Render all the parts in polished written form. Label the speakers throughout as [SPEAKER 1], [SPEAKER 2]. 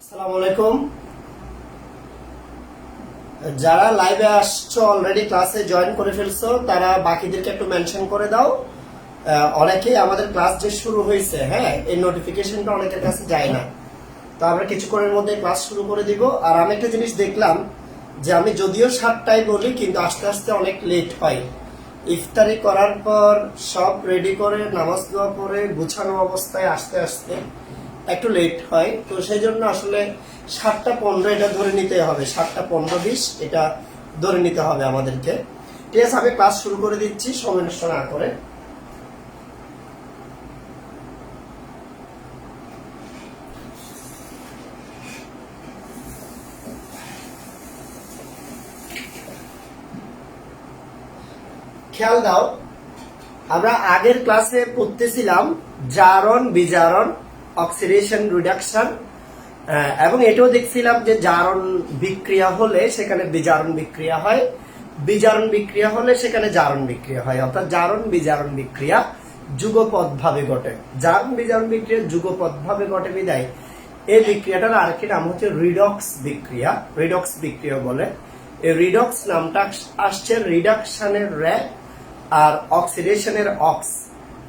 [SPEAKER 1] আসসালামু আলাইকুম। যারা লাইভে আসছো অলরেডি ক্লাসে জয়েন করে ফেলছো তারা বাকিদেরকে একটু মেনশন করে দাও। অনেকেই আমাদের ক্লাস যে শুরু হয়েছে, হ্যাঁ, এই নোটিফিকেশনটা অনেকের কাছে যায় না। তো আমরা কিছুক্ষণের মধ্যে ক্লাস শুরু করে দিব। আর আমি একটা জিনিস দেখলাম যে আমি যদিও 7টায় বলি কিন্তু আস্তে আস্তে অনেক লেট হয়। ইফতারি করার পর সব রেডি করে নামাজ দোয়া করে গুছানো অবস্থায় আসতে আসতে একটু লেট হয়। তো সেই জন্য আসলে 7টা 15 এটা ধরে নিতে হবে, 7টা 15-20 এটা ধরে নিতে হবে আমাদেরকে। ঠিক আছে, আমি ক্লাস শুরু করে দিচ্ছি সময় নষ্ট না করে। খেয়াল দাও, আমরা আগের ক্লাসে পড়তেছিলাম জারণ বিজারণ, অক্সিডেশন রিডাকশন, এবং এটাও দেখছিলাম যে জারণ বিক্রিয়া হলে সেখানে বিজারণ বিক্রিয়া হয়, বিজারণ বিক্রিয়া হলে সেখানে জারণ বিক্রিয়া হয়। অর্থাৎ জারণ বিজারণ বিক্রিয়া যুগপৎ ভাবে ঘটে। জারণ বিজারণ বিক্রিয়া যুগপৎ ভাবে ঘটে বিদায় এই বিক্রিয়াটার আরেকটি নাম হচ্ছে রিডক্স বিক্রিয়া। রিডক্স বিক্রিয়া বলে। এই রিডক্স নামটা আসছে রিডাকশনের র্যাট আর অক্সিডেশনের অক্স।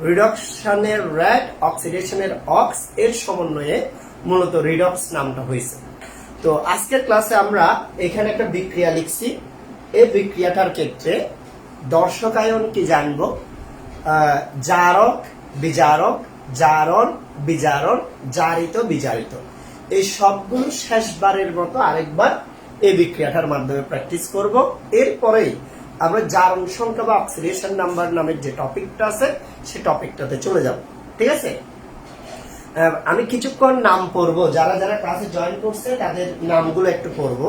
[SPEAKER 1] রিডাকশনের র্যাট, অক্সিডেশনের অক্স এর সমন্বয়ে মূলত রিডক্স নামটা হয়েছে। তো আজকের ক্লাসে আমরা এখানে একটা বিক্রিয়া লিখছি। এই বিক্রিয়াটার ক্ষেত্রে দর্শকায়ন কি জানবো, জারক বিজারক, জারণ বিজারণ, জারিত বিজারিত, এই সবগুলো শেষবারের মতো আরেকবার এই বিক্রিয়াটার মাধ্যমে প্র্যাকটিস করব। এরপরেই আমরা জারণ সংখ্যা বা অক্সিডেশন নাম্বার নামের যে টপিকটা আছে সেই টপিকটাতে চলে যাব। ঠিক আছে, আমি কিছুক্ষণ নাম পড়বো, যারা যারা ক্লাসে জয়েন করছে তাদের নামগুলো একটু পড়বো,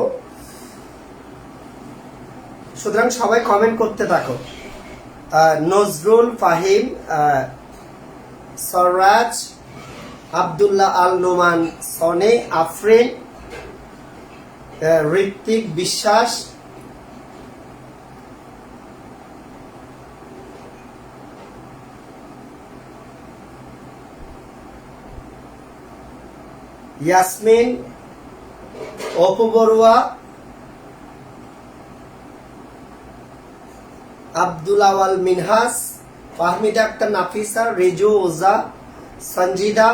[SPEAKER 1] সুতরাং সবাই কমেন্ট করতে থাকো। নজরুল, ফাহিম, সররাজ, আব্দুল্লাহ আল নোমান, সনে, আফরিন, ঋত্বিক বিশ্বাস, ইয়াসমিন, অপু বড়ুয়া, আব্দুল আওয়াল মিনহাস, ফাহমিদা আক্তার নাফিসা, রেজু ওজা, সঞ্জিদা,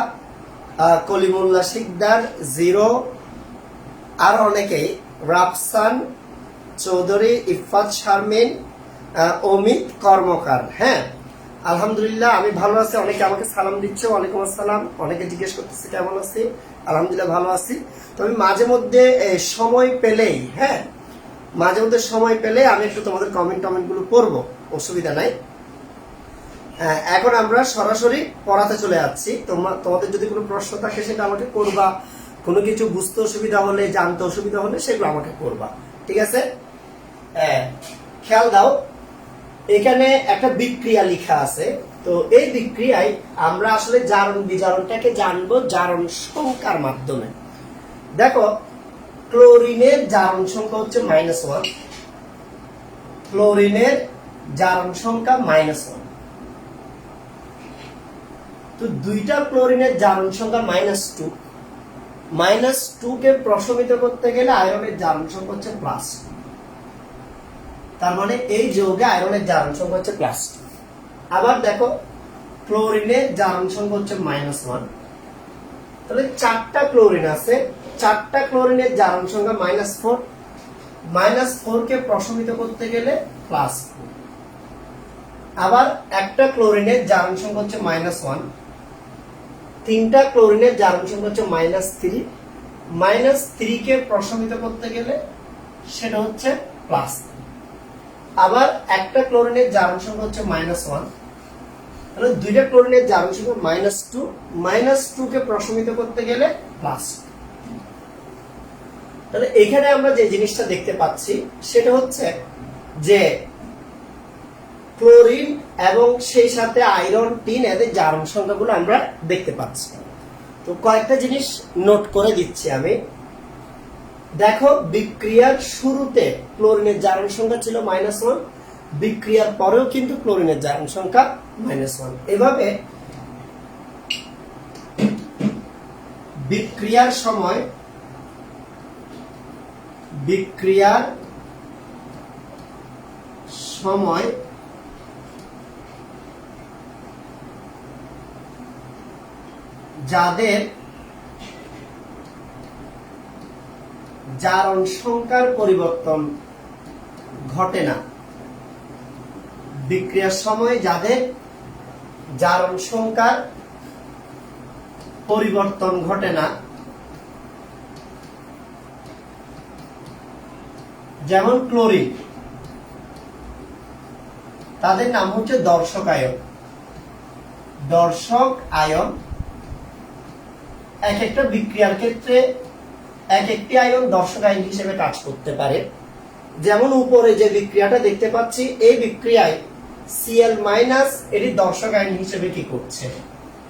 [SPEAKER 1] কলিমুল্লাহ শিকদার, জিরো, আর অনেকেই, রাফসান চৌধুরী, ইফাত শারমিন, অমিত কর্মকার। হ্যাঁ, আলহামদুলিল্লাহ আমি ভালো আছি। অনেকে আমাকে সালাম দিচ্ছে, ওয়ালাইকুম আসসালাম। অনেকে জিজ্ঞেস করতেছে কেমন আছি। আলহামদুলিল্লাহ ভালো আছি। তবে মাঝে মধ্যে সময় পেলেই, হ্যাঁ, মাঝে মধ্যে সময় পেলে আমি একটু তোমাদের কমেন্ট গুলো পড়বো, অসুবিধা নাই। এখন আমরা সরাসরি পড়াতে চলে যাচ্ছি। তোমাদের যদি কোনো প্রশ্ন থাকে সেটা আমাকে করবা, কোনো কিছু বুঝতে অসুবিধা হলে, জানতে অসুবিধা হলে সেগুলো আমাকে করবা। ঠিক আছে, খেয়াল দাও, এখানে একটা বিক্রিয়া লেখা আছে। তো এই বিক্রিয়ায় আমরা আসলে জারণ বিজারণটাকে জানবো জারণ সংখ্যার মাধ্যমে। দেখো, ক্লোরিনের জারণ সংখ্যা হচ্ছে -1, ক্লোরিনের জারণ সংখ্যা -1। তো দুইটা ক্লোরিনের জারণ সংখ্যা -2, -2 কে প্রশমিত করতে গেলে আয়রনের জারণ সংখ্যা হচ্ছে প্লাস। তার মানে এই যৌগে আয়রনের জারণ সংখ্যা হচ্ছে প্লাস। আবার দেখো, ক্লোরিনের জারণ সংখ্যা হচ্ছে -1। তাহলে 4টা ক্লোরিন আছে, 4টা ক্লোরিনের জারণ সংখ্যা -4, -4 কে প্রশমিত করতে গেলে +4। আবার একটা ক্লোরিনের জারণ সংখ্যা হচ্ছে -1, 3টা ক্লোরিনের জারণ সংখ্যা হচ্ছে -3, -3 কে প্রশমিত করতে গেলে সেটা হচ্ছে প্লাস। আবার একটা ক্লোরিনের জারণ সংখ্যা হচ্ছে -1, তাহলে দুইটা ক্লোরিনের জারণ সংখ্যা -2, -2 কে প্রশমিত করতে গেলে প্লাস। তাহলে এখানে আমরা যে জিনিসটা দেখতে পাচ্ছি সেটা হচ্ছে যে ক্লোরিন এবং সেই সাথে আয়রন, টিন, এদের জারণ সংখ্যাগুলো আমরা দেখতে পাচ্ছি। তো কয়েকটা জিনিস নোট করে দিচ্ছি আমি। দেখো, বিক্রিয়ার শুরুতে ক্লোরিনের জারণ সংখ্যা ছিল -1, বিক্রিয়ার পরেও কিন্তু ক্লোরিনের জারণ সংখ্যা -1। এভাবে বিক্রিয়ার সময় বিক্রিয়ার সময় যাদের জারণ সংখ্যার পরিবর্তন ঘটে না, বিক্রিয়ার সময় যাদের জারণ সংখ্যার পরিবর্তন ঘটে না, যেমন ক্লোরিন, তাদের নাম হচ্ছে দর্শক আয়ন। দর্শক আয়ন এক একটা বিক্রিয়ার ক্ষেত্রে এক একটি আয়ন দর্শক আয়ন হিসেবে কাজ করতে পারে। যেমন উপরে যে বিক্রিয়াটা দেখতে পাচ্ছি, এই বিক্রিয়ায় Cl- এটি দর্শক আয়ন হিসেবে কি করছে,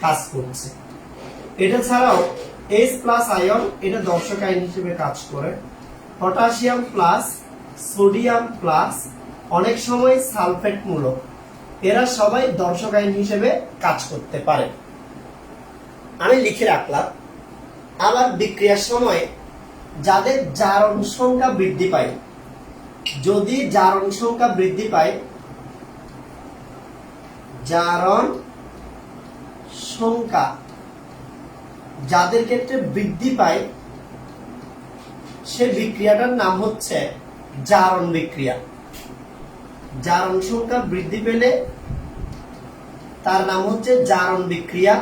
[SPEAKER 1] কাজ করছে। এটা ছাড়াও H+ আয়ন, এটা দর্শক আয়ন হিসেবে কাজ করে। পটাশিয়াম প্লাস, সোডিয়াম প্লাস, অনেক সময় সালফেট মূলক, এরা সবাই দর্শক আয়ন হিসেবে কাজ করতে পারে। আমি লিখে রাখলাম। আবার বিক্রিয়ার সময় যাদের জারণ সংখ্যা বৃদ্ধি পায়, যদি জারণ সংখ্যা বৃদ্ধি পায়, জারণ সংখ্যা যাদের ক্ষেত্রে বৃদ্ধি পায়, সে বিক্রিয়াটার নাম হচ্ছে জারণ বিক্রিয়া। জারণ সংখ্যা বৃদ্ধি পেলে তার নাম হচ্ছে জারণ বিক্রিয়া।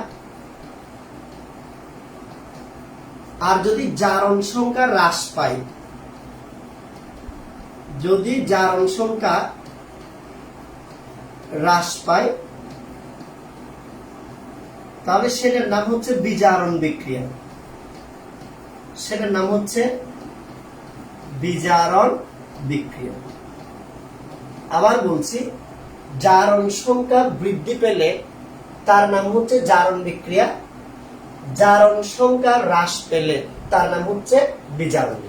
[SPEAKER 1] আর যদি জারণ সংখ্যা হ্রাস পায়, যদি জারণ সংখ্যা হ্রাস পায়, তাহলে সেটার নাম হচ্ছে বিজারণ বিক্রিয়া। সেটার নাম হচ্ছে বিজারণ বিক্রিয়া। আবার বলছি, জারণ সংখ্যা বৃদ্ধি পেলে তার নাম হচ্ছে জারণ বিক্রিয়া, জারণ সংখ্যা হ্রাস পেলে তার নাম হচ্ছে বিজারণ।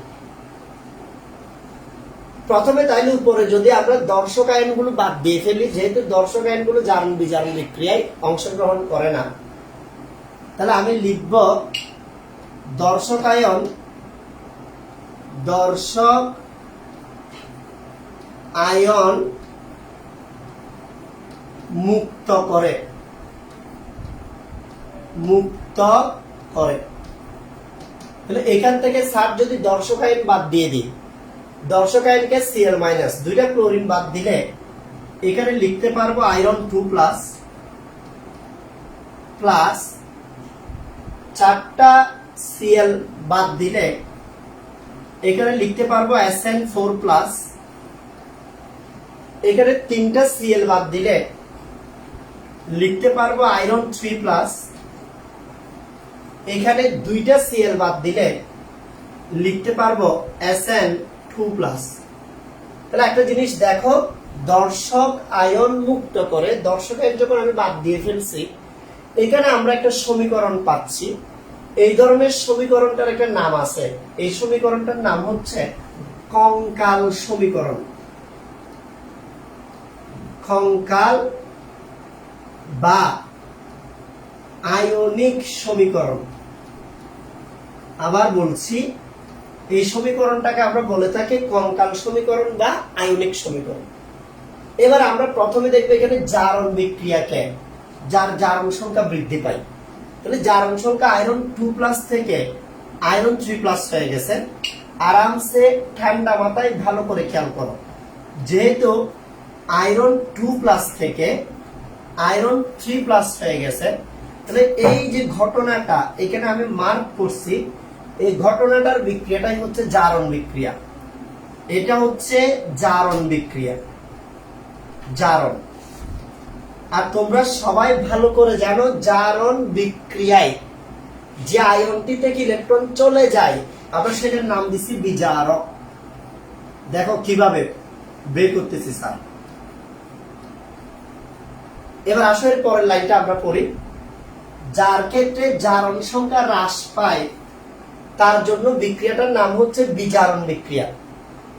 [SPEAKER 1] প্রথমে তাইলে উপরে যদি আমরা দর্শক আয়নগুলো বাদ দিয়ে ফেলি, যেহেতু দর্শক আয়নগুলো জারণ বিজারণ বিক্রিয়ায় অংশগ্রহণ করে না, তাহলে আমি লিখব দর্শক আয়ন, দর্শক আয়ন মুক্ত করে, মুক্ত করে। তাহলে এখান থেকে স্যার যদি দর্শক আয়ন বাদ দিয়ে দিই, দর্শক আয়নকে Cl-, দুইটা ক্লোরিন বাদ দিলে এখানে লিখতে পারবো আয়রন 2+ প্লাস 4টা Cl বাদ দিলে এখানে লিখতে পারবো Sn4+, এখানে 3টা Cl বাদ দিলে লিখতে পারবো আয়রন 3+, এখানে 2টা Cl বাদ দিলে লিখতে পারবো Sn2+। তাহলে একটা জিনিস দেখো, দর্শক আয়ন মুক্ত করে, দর্শক আয়ন যখন আমি বাদ দিয়ে ফেলছি, এখানে আমরা একটা সমীকরণ পাচ্ছি। এই ধরনের সমীকরণটার একটা নাম আছে, এই সমীকরণটার নাম হচ্ছে কঙ্কাল সমীকরণ। কঙ্কাল বা আয়নিক সমীকরণ। আবার বলছি, এই সমীকরণটাকে আমরা বলে থাকি কঙ্কাল সমীকরণ বা আয়নিক সমীকরণ। এবার আমরা প্রথমে দেখবো এখানে জারণ বিক্রিয়াকে, যার জারণ সংখ্যা বৃদ্ধি পায়। তাহলে জারণ সংখ্যা আয়রন 2+ থেকে আয়রন 3+ হয়ে গেছে। আরামসে ঠান্ডা মাথায় ভালো করে খেয়াল করো, যেহেতু আয়রন 2+ থেকে আয়রন 3+ হয়ে গেছে, তাহলে এই যে ঘটনাটা এখানে আমি মার্ক করছি, এই ঘটনাটার বিক্রিয়াটাই হচ্ছে জারণ বিক্রিয়া। এটা হচ্ছে জারণ বিক্রিয়া, জারণ। আর তোমরা সবাই ভালো করে জানো, জারণ বিক্রিয়ায় যে আয়নটি থেকে ইলেকট্রন চলে যায়, আমরা সেটার নাম দিছি বিজারক। দেখো কিভাবে বের করতেছি স্যার। এবার আসো এর পরের লাইনটা আমরা পড়ি। যার ক্ষেত্রে জারণ সংখ্যা হ্রাস পায়, তার জন্য বিক্রিয়াটার নাম হচ্ছে বিজারণ বিক্রিয়া।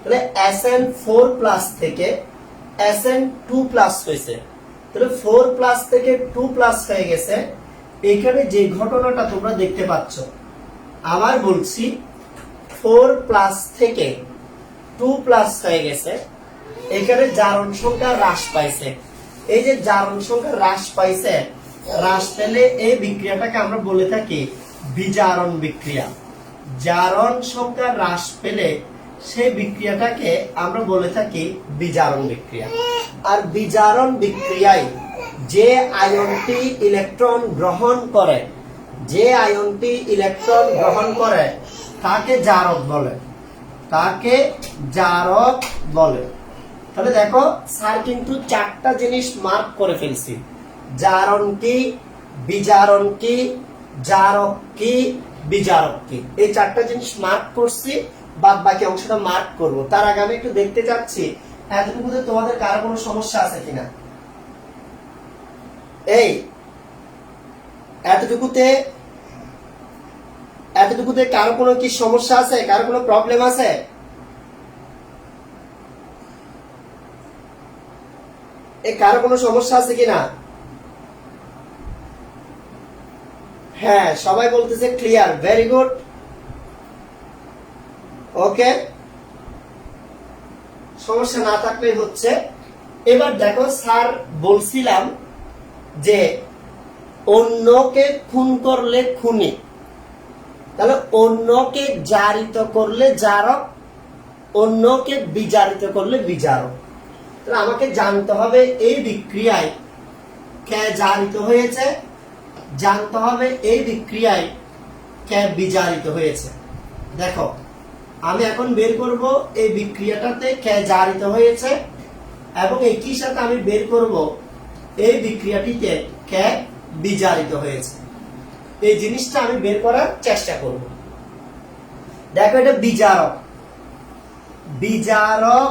[SPEAKER 1] তাহলে Sn4+ থেকে Sn2+ হয়েছে, তাহলে 4+ থেকে 2+ হয়ে গেছে। এখানে যে ঘটনাটা তোমরা দেখতে পাচ্ছ, আবার বলছি, 4+ থেকে 2+ হয়ে গেছে, এখানে জারণ সংখ্যা হ্রাস পাইছে। এই যে জারণ সংখ্যা হ্রাস পাইছে, হ্রাস পেলে এই বিক্রিয়াটাকে আমরা বলে থাকি বিজারণ বিক্রিয়া। জারণ সংখ্যা হ্রাস পেলে সেই বিক্রিয়াটাকে আমরা বলে থাকি বিজারণ বিক্রিয়া। আর বিজারণ বিক্রিয়ায় যে আয়নটি ইলেকট্রন গ্রহণ করে, যে আয়নটি ইলেকট্রন গ্রহণ করে তাকে জারক বলে, তাকে জারক বলে। তাহলে দেখো স্যার কিন্তু 4টা জিনিস মার্ক করে ফেলছি, জারণ কি, বিজারণ কি, জারক কি, বিজারক কি, এই 4টা জিনিস মার্ক করছি, বাদ বাকি অংশটা মার্ক করব। তার আগে আমি একটু দেখতে চাচ্ছি এতটুকুতে তোমাদের কারো কোনো সমস্যা আছে কিনা। এই এতটুকুতে কারো কোনো কি সমস্যা আছে, কারো কোনো প্রবলেম আছে? কারো কোনো সমস্যা আছে কিনা? হ্যাঁ, সবাই বলতেছে ক্লিয়ার, ভেরি গুড, ওকে। সমস্যা না থাকলেই হচ্ছে। এবার দেখো স্যার বলছিলাম যে অন্যকে খুন করলে খুনি, তাহলে অন্যকে জারিত করলে জারক, অন্যকে বিজারিত করলে বিজারক। তাহলে আমাকে জানতে হবে এই বিক্রিয়ায় কে জারিত হয়েছে, জানতে হবে এই বিক্রিয়ায় কে বিজারিত হয়েছে। দেখো আমি এখন বের করব এই বিক্রিয়াটাতে কে জারিত হয়েছে এবং একই সাথে আমি বের করব এই বিক্রিয়াটিতে কে বিজারিত হয়েছে। এই জিনিসটা আমি বের করার চেষ্টা করব। দেখো এটা বিজারক, বিজারক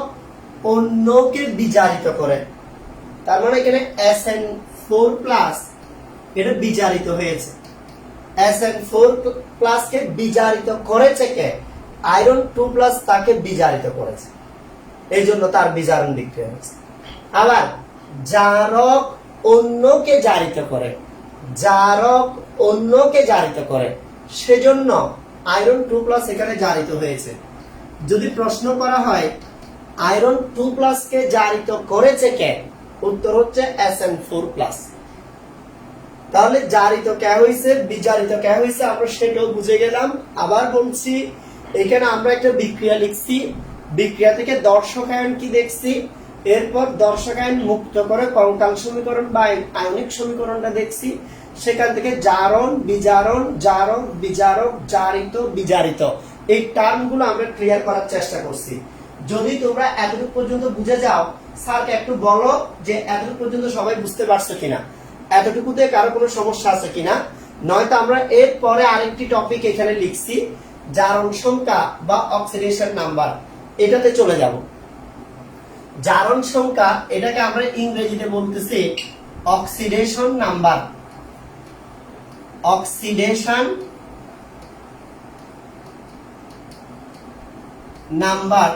[SPEAKER 1] অন্যকে বিজারিত করে, তার মানে এখানে SN4+ এটা বিজারিত হয়েছে। SN4+ কে বিজারিত করেছে কে? আয়রন 2+ তাকে বিজারিত করেছে, এই জন্য তার বিজারণ বিক্রিয়া হয়েছে। আবার জারক অন্যকে জারিত করে, জারক অন্যকে জারিত করে, সেজন্য আয়রন 2+ এখানে জারিত হয়েছে। যদি প্রশ্ন করা হয় আয়রন 2+ কে জারিত করেছে কে, উত্তর হচ্ছে SN4+। তাহলে জারিত কে হয়েছে, বিজারিত কে হয়েছে, আমরা সেটাও বুঝে গেলাম। আবার বলছি, এখানে আমরা একটা বিক্রিয়া লিখছি, বিক্রিয়া থেকে দর্শকায়ন কি দেখছি, এরপর দর্শকায়ন মুক্ত করে কঙ্কাল সমীকরণ বা আয়নিক সমীকরণটা দেখছি, সেখান থেকে জারণ, বিজারণ, জারক, বিজারক, জারিত, বিজারিত, এই টার্মগুলো আমরা ক্লিয়ার করার চেষ্টা করছি। যদি তোমরা এতটুকু পর্যন্ত বুঝে যাও, স্যারকে একটু বলো যে এতটুকু পর্যন্ত সবাই বুঝতে পারছো কিনা, এতটুকুতে কারো কোনো সমস্যা আছে কিনা। নয়তো আমরা এর পরে আরেকটি টপিক এখানে লিখছি, জারণ সংখ্যা বা অক্সিডেশন নাম্বার, এটাতে চলে যাব। জারণ সংখ্যা এটাকে আমরা ইংরেজিতে বলতেছি অক্সিডেশন নাম্বার, অক্সিডেশন নাম্বার।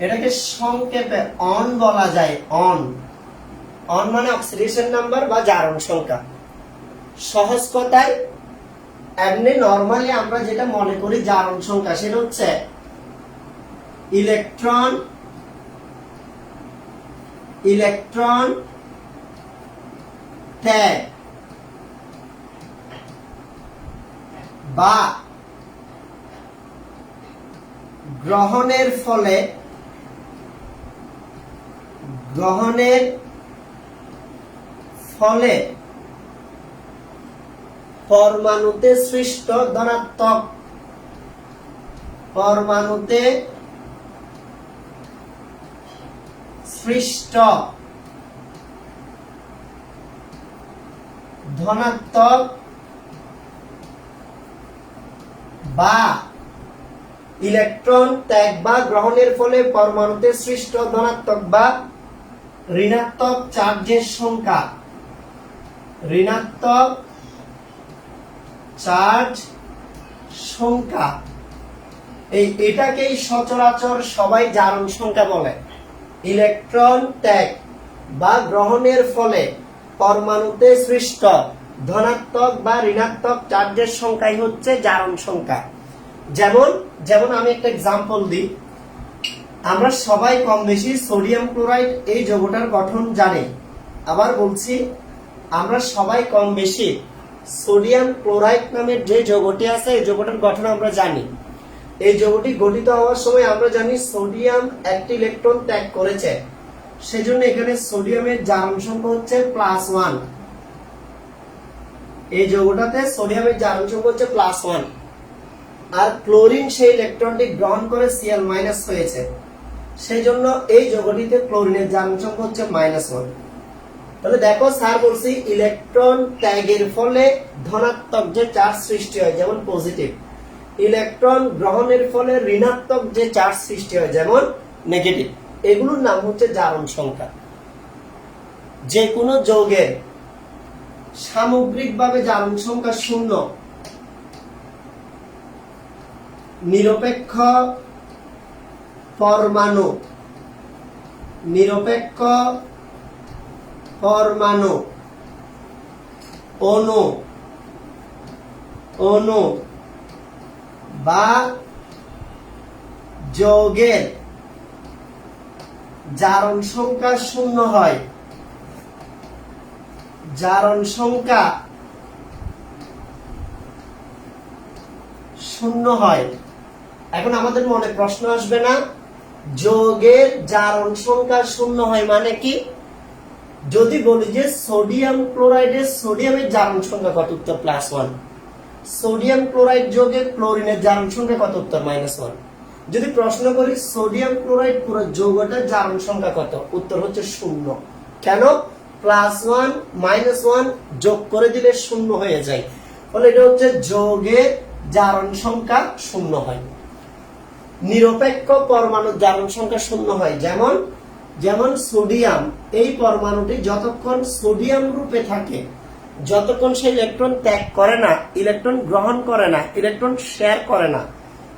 [SPEAKER 1] এটাকে সংক্ষেপে অন বলা যায়, অন। অন মানে অক্সিডেশন নাম্বার বা জারণ সংখ্যা। সহজ কথায় এমনি নরমালি আমরা যেটা মনে করি জারণ সংখ্যা, সেটা হচ্ছে ইলেকট্রন ত্যাগ বা গ্রহণের ফলে পরমাণুতে সৃষ্ট ধনাত্মক, পরমাণুতে সৃষ্ট ধনাত্মক বা ইলেকট্রন ত্যাগ বা গ্রহণের ফলে পরমাণুতে সৃষ্ট ধনাত্মক বা ঋণাত্মক চার্জের সংখ্যা, ঋণাত্মক চার্জ সংখ্যা, এটাকেই সচরাচর সবাই জারণ সংখ্যা বলে। ইলেকট্রন ত্যাগ বা গ্রহণের ফলে পরমাণুতে সৃষ্ট ধনাত্মক বা ঋণাত্মক চার্জের সংখ্যাই হচ্ছে জারণ সংখ্যা। যেমন যেমন আমি একটা এক্সাম্পল দিই, আমরা সবাই কম বেশি সোডিয়াম ক্লোরাইড এই যৌগটার গঠন জানি। আবার বলছি, আমরা সবাই কম বেশি সোডিয়াম ক্লোরাইড নামের যে যৌগটি আছে এই যৌগটার গঠন আমরা জানি। এই যৌগটি গঠিত হওয়ার সময় আমরা জানি সোডিয়াম একটি ইলেকট্রন ত্যাগ করেছে, সেজন্য এখানে সোডিয়ামের জারণ সংখ্যা হচ্ছে +1। এই যৌগটাতে সোডিয়ামের জারণ সংখ্যা হচ্ছে +1, আর ক্লোরিন সেই ইলেকট্রনটি গ্রহণ করে Cl- হয়েছে, সেই জন্য এই যৌগটিতে ক্লোরিনের জারণ সংখ্যা হচ্ছে -1। তাহলে দেখো, স্যার বলছি ইলেকট্রন ত্যাগের ফলে ধনাত্মক যে চার্জ সৃষ্টি হয় যেমন পজিটিভ, ইলেকট্রন গ্রহণের ফলে ঋণাত্মক যে চার্জ সৃষ্টি হয় যেমন নেগেটিভ, এগুলোর নাম হচ্ছে জারণ সংখ্যা। যে কোনো যৌগের সামগ্রিকভাবে জারণ সংখ্যা 0, নিরপেক্ষ পরমাণু, নিরপেক্ষ পরমাণু, অণু, অণু বা যৌগের জারণ সংখ্যা 0 হয়, জারণ সংখ্যা 0 হয়। এখন আমাদের মনে প্রশ্ন আসবে না, যৌগের জারণ সংখ্যা 0 হয় মানে কি? যদি বলি যে সোডিয়াম ক্লোরাইডের সোডিয়ামের জারণ সংখ্যা কত, উত্তর +1। সোডিয়াম ক্লোরাইড যৌগে ক্লোরিনের জারণ সংখ্যা কত, উত্তর -1। যদি প্রশ্ন করি সোডিয়াম ক্লোরাইড পুরো যৌগটার জারণ সংখ্যা কত, উত্তর হচ্ছে 0। কেন? +1 -1 যোগ করে দিলে 0 হয়ে যায়, ফলে এটা হচ্ছে যৌগের জারণ সংখ্যা 0 হয়। নিরপেক্ষ পরমাণুর জারণ সংখ্যা 0 হয়, যেমন যেমন সোডিয়াম, এই পরমাণুটি যতক্ষণ সোডিয়াম রূপে থাকে, যতক্ষণ সে ইলেকট্রন ত্যাগ করে না, ইলেকট্রন গ্রহণ করে না, ইলেকট্রন শেয়ার করে না,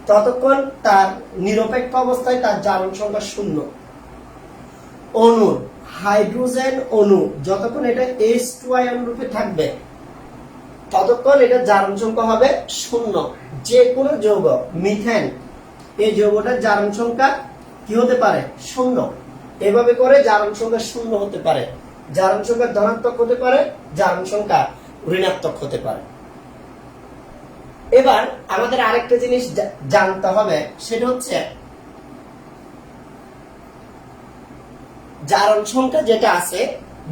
[SPEAKER 1] ততক্ষণ তার নিরপেক্ষ অবস্থায় তার জারণ সংখ্যা 0। অণুর হাইড্রোজেন অণু যতক্ষণ এটা H2 আয়ন রূপে থাকবে, ততক্ষণ এটা জারণ সংখ্যা হবে 0। যে কোনো যৌগ, মিথেন, এই যৌগটার জারণ সংখ্যা কি হতে পারে, 0। এভাবে করে জারণ সংখ্যা 0 হতে পারে, জারণ সংখ্যা ধনাত্মক হতে পারে, জারণ সংখ্যা ঋণাত্মক হতে পারে। এবার আমাদের আরেকটা জিনিস জানতে হবে, সেটা হচ্ছে জারণ সংখ্যা যেটা আছে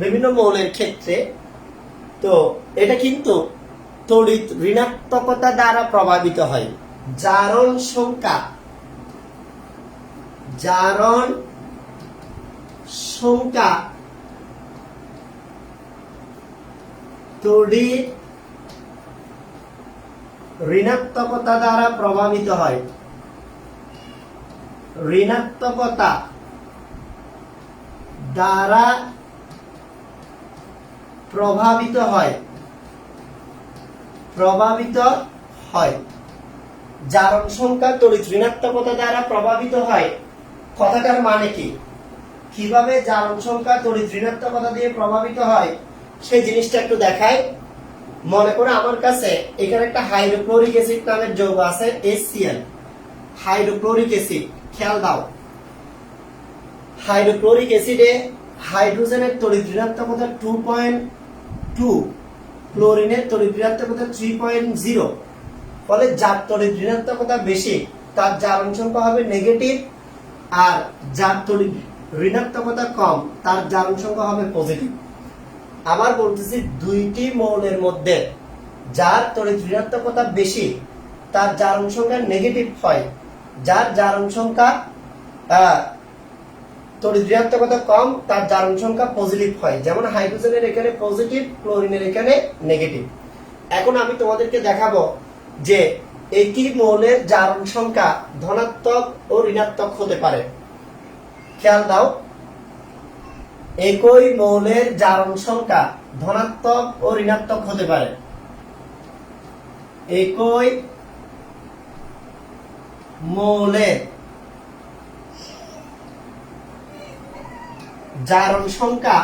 [SPEAKER 1] বিভিন্ন মৌলের ক্ষেত্রে, তো এটা কিন্তু তড়িৎ ঋণাত্মকতা দ্বারা প্রভাবিত হয়। জারণ সংখ্যা, জারণ সংখ্যা তড়িৎ ঋণাত্মকতা দ্বারা প্রভাবিত হয়, ঋণাত্মকতা দ্বারা প্রভাবিত হয়, প্রভাবিত হয়। জারণ সংখ্যা তড়িৎ ঋণাত্মকতা দ্বারা প্রভাবিত হয়, কথাটার মানে কি? কিভাবে জারণ সংখ্যা তড়িৎ ঋণাত্মকতা দিয়ে প্রভাবিত হয় সেই জিনিসটা একটু দেখাই। মনে করে আমার কাছে এখানে একটা হাইড্রোক্লোরিক অ্যাসিড নামের যৌগ আছে HCl, হাইড্রোক্লোরিক অ্যাসিড। খেয়াল দাও, হাইড্রোক্লোরিক অ্যাসিডে হাইড্রোজেনের তড়িৎ ঋণাত্মকতা 2.2, ক্লোরিনের তড়িৎ ঋণাত্মকতা 3.0, ফলে যার তড়িৎ ঋণাত্মকতা বেশি তার জারণ সংখ্যা হবে নেগেটিভ, আর যার তড়িৎ ঋণাত্মকতা কম তার জারণ সংখ্যা হবে পজিটিভ। আবার বলতেছি, দুইটি মৌলের মধ্যে যার তড়িৎ ঋণাত্মকতা বেশি তার জারণ সংখ্যা নেগেটিভ হয়, যার জারণ সংখ্যা তড়িৎ ঋণাত্মকতা কম তার জারণ সংখ্যা পজিটিভ হয়। যেমন হাইড্রোজেনের এখানে পজিটিভ, ক্লোরিনের এখানে নেগেটিভ। এখন আমি তোমাদেরকে দেখাবো যে একই মৌলের জারণ সংখ্যা ধনাত্মক ও ঋণাত্মক হতে পারে। খেয়াল দাও, একই মৌলের জারণ সংখ্যা ধনাত্মক ও ঋণাত্মক হতে পারে। একই মৌলের জারণ সংখ্যা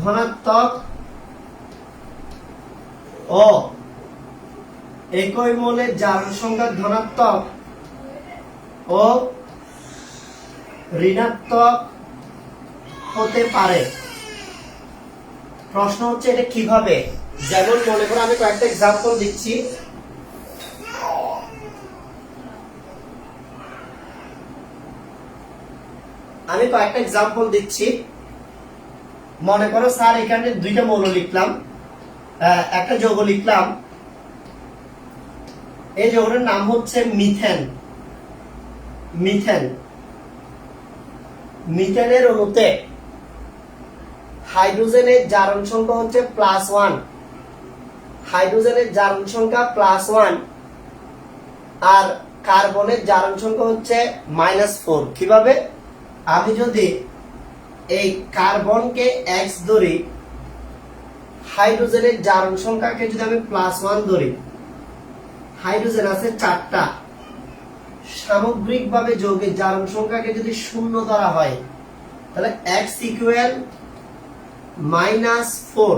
[SPEAKER 1] ধনাত্মক ও একই মৌলের জারণ সংখ্যা ধনাত্মক ও ঋণাত্মক হতে পারে। প্রশ্ন হচ্ছে এটা কিভাবে? যেমন মনে করো আমি কয়েকটা এক্সাম্পল দিচ্ছি। মনে করো স্যার এখানে দুইটা মৌল লিখলাম, একটা যৌগ লিখলাম, এই যৌগের নাম হচ্ছে মিথেন। মিথেনের অণুতে হাইড্রোজেনের জারণ সংখ্যা হচ্ছে +1, হাইড্রোজেনের জারণ সংখ্যা +1 আর কার্বনের জারণ সংখ্যা হচ্ছে -4। কিভাবে? আমি যদি এই কার্বনকে x ধরি, হাইড্রোজেনের জারণ সংখ্যাকে যদি আমি +1 ধরি, হাইড্রোজেন আছে 4টা, সামগ্রিকভাবে যৌগের জারণ সংখ্যাকে যদি 0 ধরা হয় তাহলে x -4।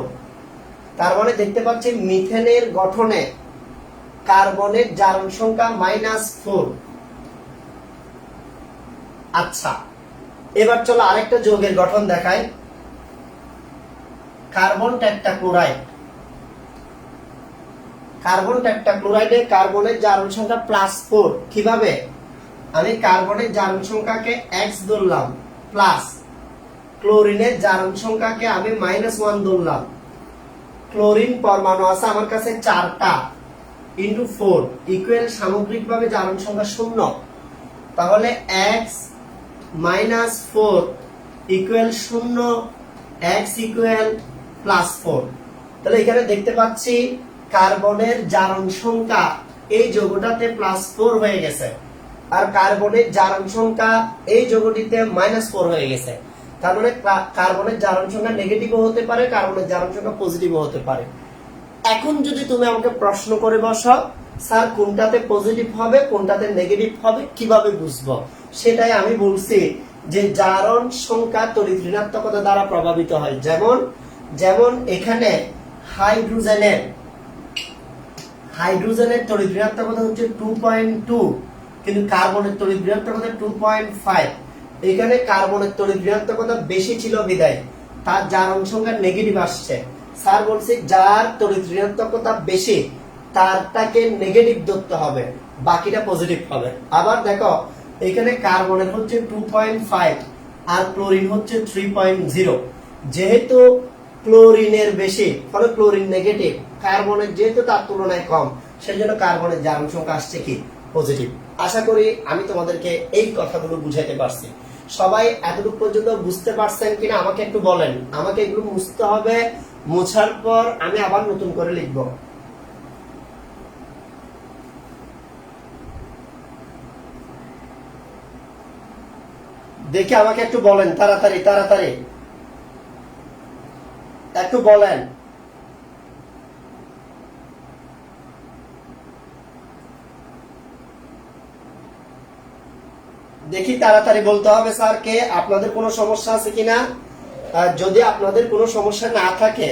[SPEAKER 1] তার মানে দেখতে পাচ্ছি মিথেনের গঠনে কার্বনের জারণ সংখ্যা -4। আচ্ছা, এবার চলো আরেকটা যৌগের গঠন দেখাই, কার্বন টেট্রাক্লোরাইড। কার্বন টেট্রাক্লোরাইডে কার্বনের জারণ সংখ্যা +4। কিভাবে? আমি কার্বনের জারণ সংখ্যাকে x ধরলাম, প্লাস ক্লোরিনের জারণ সংখ্যাকে আমি -1 ধরলাম। ক্লোরিন পরমাণু আছে আমার কাছে 4টা, ইন্টু 4 ইকুয়াল সামগ্রিকভাবে জারণ সংখ্যা 0। তাহলে x -4 ইকুয়াল 0, x ইকুয়াল +4। তাহলে এখানে দেখতে পাচ্ছি কার্বনের জারণ সংখ্যা এই যৌগটাতে +4 হয়ে গেছে, আর কার্বনের জারণ সংখ্যা এই যৌগটিতে -4 হয়ে গেছে। তার মানে কার্বনের জারণ সংখ্যা নেগেটিভও হতে পারে, কার্বনের জারণ সংখ্যা পজিটিভও হতে পারে। এখন যদি তুমি আমাকে প্রশ্ন করে বসাও, স্যার কোনটাতে পজিটিভ হবে কোনটাতে নেগেটিভ হবে কিভাবে বুঝবো, সেটাই আমি বলছি যে জারণ সংখ্যা তড়িৎ ঋণাত্মকতা দ্বারা প্রভাবিত হয়। যেমন এখানে হাইড্রোজেনের তড়িৎ ঋণাত্মকতা হচ্ছে 2.2, কিন্তু কার্বনের তড়িৎ ঋণাত্মকতা 2.5। এখানে কার্বনের তড়িৎ ঋণাত্মকতা বেশি ছিল বিদায় তার জারণ সংখ্যা নেগেটিভ আসছে। স্যার বলছি যার তড়িৎ ঋণাত্মকতা বেশি তারটাকে নেগেটিভ ধরতে হবে, বাকিটা পজিটিভ হবে। আবার দেখো এখানে কার্বনের হচ্ছে 2.5 আর ক্লোরিন হচ্ছে 3.0। যেহেতু ক্লোরিনের বেশি ফলে ক্লোরিন নেগেটিভ, কার্বনের যেহেতু তার তুলনায় কম সেই জন্য কার্বনের জারণ সংখ্যা আসছে কি পজিটিভ। আশা করি আমি তোমাদেরকে এই কথাগুলো বুঝাইতে পারছি। সবাই এতটুকু পর্যন্ত বুঝতে পারছেন কিনা আমাকে একটু বলেন। আমাকে এগুলো মুছতে হবে, মোছার পর আমি আবার নতুন করে লিখব। দেখি আমাকে একটু বলেন, তাড়াতাড়ি তাড়াতাড়ি একটু বলেন। দেখি তাড়াতাড়ি বলতে হবে স্যারকে আপনাদের কোনো সমস্যা আছে কিনা। যদি আপনাদের কোনো সমস্যা না থাকে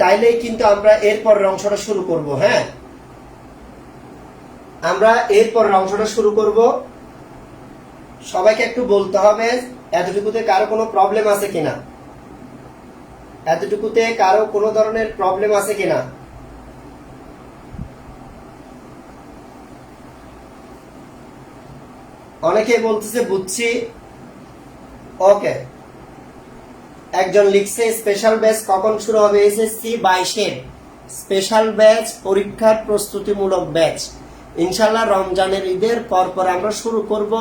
[SPEAKER 1] তাইলেই কিন্তু আমরা এরপরের অংশটা শুরু করব। হ্যাঁ, আমরা এরপরের অংশটা শুরু করব। সবাইকে একটু বলতে হবে এতটুকুতে কারো কোনো প্রবলেম আছে কিনা, এতটুকুতে কারো কোনো ধরনের প্রবলেম আছে কিনা। অনেকে বলতেছে বুঝছি। ওকে, একজন লিখছে স্পেশাল ব্যাচ কখন শুরু হবে? এসএসসি 22-এর স্পেশাল ব্যাচ, পরীক্ষার প্রস্তুতিমূলক ব্যাচ ইনশাআল্লাহ রমজানের ঈদের পরপর আমরা শুরু করব।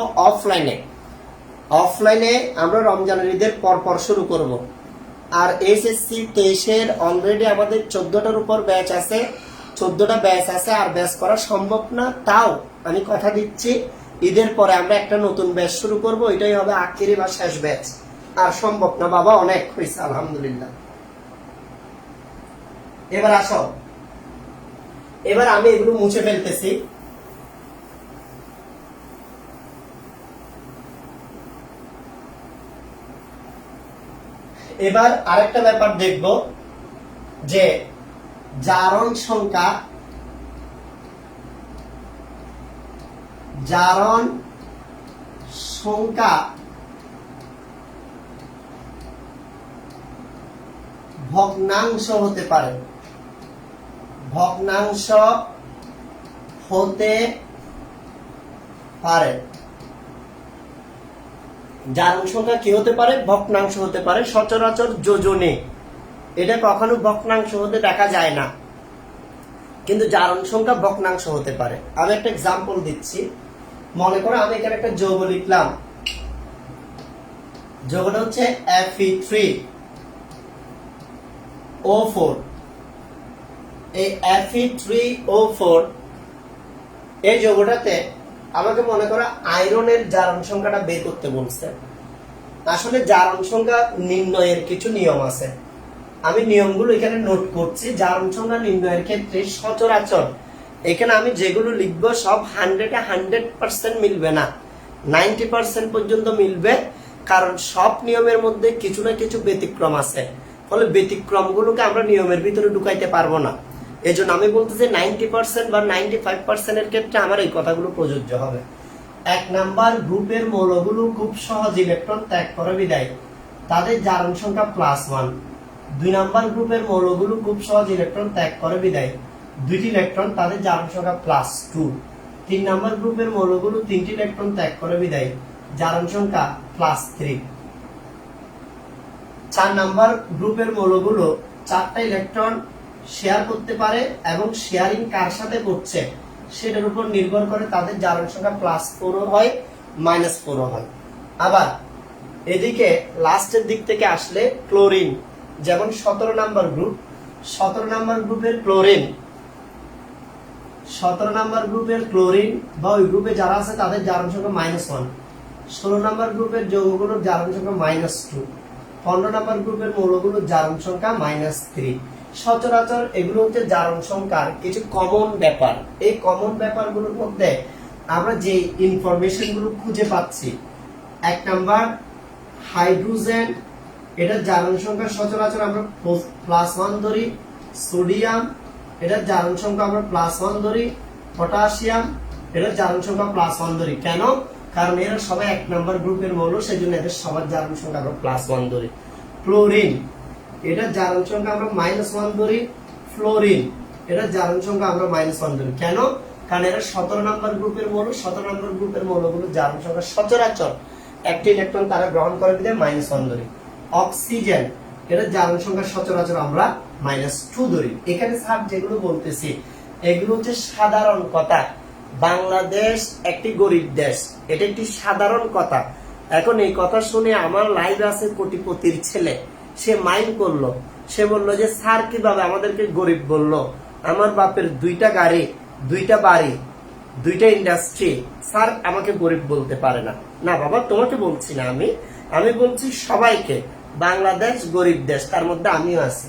[SPEAKER 1] অফলাইনে আমরা রমজানের ঈদের পরপর শুরু করব। আর এসএসসি 23-এর অলরেডি আমাদের 14টার উপর ব্যাচ আছে, 14টা ব্যাচ আছে, আর ব্যাচ করা সম্ভব না। তাও আমি কথা দিচ্ছি ঈদের পরে আমরা একটা নতুন ব্যাচ শুরু করব, এটাই হবে আখেরি বা শেষ ব্যাচ। আর সম্ভব না বাবা, অনেক হয়েছে আলহামদুলিল্লাহ। এবার আসো, এবার আমি এগুলো মুছে ফেলতেছি। এবার আরেকটা ব্যাপার দেখব যে জারণ সংখ্যা ভগ্নাংশ হতে পারে, ভগ্নাংশ হতে পারে। জারণ সংখ্যা কি হতে পারে? ভগ্নাংশ হতে পারে। সচরাচর যোজনে এটা কখনো ভগ্নাংশ হতে দেখা যায় না, কিন্তু জারণ সংখ্যা ভগ্নাংশ হতে পারে। আমি একটা এক্সাম্পল দিচ্ছি। মনে করো আমি এখানে একটা যৌগ লিখলাম, যৌগটা হচ্ছে Fe3O4। এই Fe3O4 এই যৌগটাতে আমাকে মনে করো আয়রনের জারণ সংখ্যাটা বের করতে বলছে। আসলে জারণ সংখ্যা নির্ণয়ের কিছু নিয়ম আছে, আমি নিয়মগুলো এখানে নোট করছি। জারণ সংখ্যা নির্ণয়ের ক্ষেত্রে সচরাচর এখানে আমি যেগুলো লিখবো সব 100% মিলবে না, 90% পর্যন্ত মিলবে, কারণ সব নিয়মের মধ্যে কিছু না কিছু ব্যতিক্রম আছে। ফলে ব্যতিক্রমগুলোকে আমরা নিয়মের ভিতরে ঢুকাইতে পারবো না। এই জন্য আমি বলতেছি 90% বা 95% এর ক্ষেত্রে আমার এই কথাগুলো প্রযোজ্য হবে। 1 নাম্বার গ্রুপের মৌলগুলো খুব সহজ ইলেকট্রন ত্যাগ করে বিদায় তাদের জারণ সংখ্যা +1। 2 নাম্বার গ্রুপের মৌলগুলো খুব সহজ ইলেকট্রন ত্যাগ করে বিদায় 2টি ইলেকট্রন তাদের জারণ সংখ্যা +2। 3 নাম্বার গ্রুপের মৌলগুলো 3টি ইলেকট্রন ত্যাগ করে বিদায় জারণ সংখ্যা +3। 4 নাম্বার গ্রুপের মৌলগুলো 4টা ইলেকট্রন শেয়ার করতে পারে এবং শেয়ারিং কার সাথে করছে সেটার উপর নির্ভর করে তাদের জারণ সংখ্যা +4 হয় -4 হয়। আবার এদিকে লাস্টের দিক থেকে আসলে ক্লোরিন, যেমন 17 নাম্বার গ্রুপ, 17 নাম্বার গ্রুপের ক্লোরিন, 17 নাম্বার গ্রুপের ক্লোরিন বা ওই গ্রুপে যারা আছে তাদের জারণ সংখ্যা -1। 16 নাম্বার গ্রুপের যৌগগুলোর জারণ সংখ্যা -2। 15 নাম্বার গ্রুপের মৌলগুলোর জারণ সংখ্যা -3। সচরাচর এগুলো হচ্ছে জারণ সংখ্যার কিছু কমন ব্যাপার। এই কমন ব্যাপারগুলোর মধ্যে আমরা যে ইনফরমেশন গুলো খুঁজে পাচ্ছি, 1 নাম্বার হাইড্রোজেন, এটার জারণ সংখ্যা সচরাচর আমরা +1 ধরি। সোডিয়াম, এটার জারণ সংখ্যা আমরা +1 ধরি। পটাশিয়াম, এটার জারণ সংখ্যা +1 ধরি। কেন? কারণ এরা সবাই 1 নাম্বার গ্রুপের মৌল, সেজন্য এদের সবার জারণ সংখ্যা আমরা +1 ধরি। ক্লোরিন, এটার জারণ সংখ্যা আমরা -1 ধরি। ফ্লোরিন, এটার জারণ সংখ্যা আমরা -1 ধরি। কেন? কারণ এরা 17 নাম্বার গ্রুপের মৌল, 17 নাম্বার গ্রুপের মৌলগুলোর জারণ সংখ্যা সচরাচর একটি ইলেকট্রন তারা গ্রহণ করে দিলে -1 ধরি। অক্সিজেন, এটার জারণ সংখ্যা সচরাচর আমরা -2 ধরি। এখানে স্যার যেগুলো বলতেছি এগুলো হচ্ছে সাধারণ কথা। বাংলাদেশ একটি গরিব দেশ, এটা একটি সাধারণ কথা। এখন এই কথা শুনে আমার লাইভ আছে কোটিপতির ছেলে, সে মাইন্ড করলো, সে বললো যে স্যার কিভাবে আমাদেরকে গরিব বললো? আমার বাপের 2টা গাড়ি, 2টা বাড়ি, 2টা ইন্ডাস্ট্রি, স্যার আমাকে গরিব বলতে পারে না। না বাবা, তোমাকে বলছি না, আমি বলছি সবাইকে। বাংলাদেশ গরিব দেশ, তার মধ্যে আমিও আছি।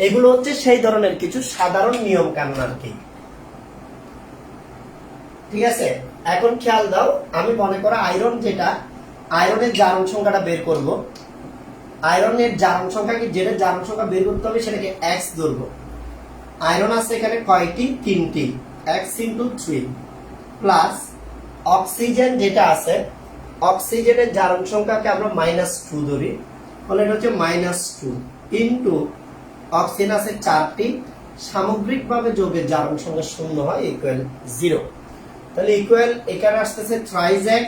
[SPEAKER 1] এগুলো হচ্ছে সেই ধরনের কিছু সাধারণ নিয়ম কানুন আর কি। ঠিক আছে, এখন খেয়াল দাও, আমি মনে করো আয়রন, যেটা আয়রনের জারণ সংখ্যাটা বের করব। আয়রনের জারণ সংখ্যা কি, যেটা জারণ সংখ্যা বের করতে হবে সেটাকে x ধরবো। আয়রন আছে এখানে কয়টি? 3টি, x × 3 প্লাস অক্সিজেন যেটা আছে, অক্সিজেনের জারণ সংখ্যাকে আমরা -2 ধরি, ফলে এটা হচ্ছে -2 ইন্টু অক্সিজেন আছে 4টি, সামগ্রিকভাবে যৌগের জারণ সংখ্যা 0 হয় ইকুয়াল 0। তাহলে ইকুয়াল এখানে আসতেছে 3x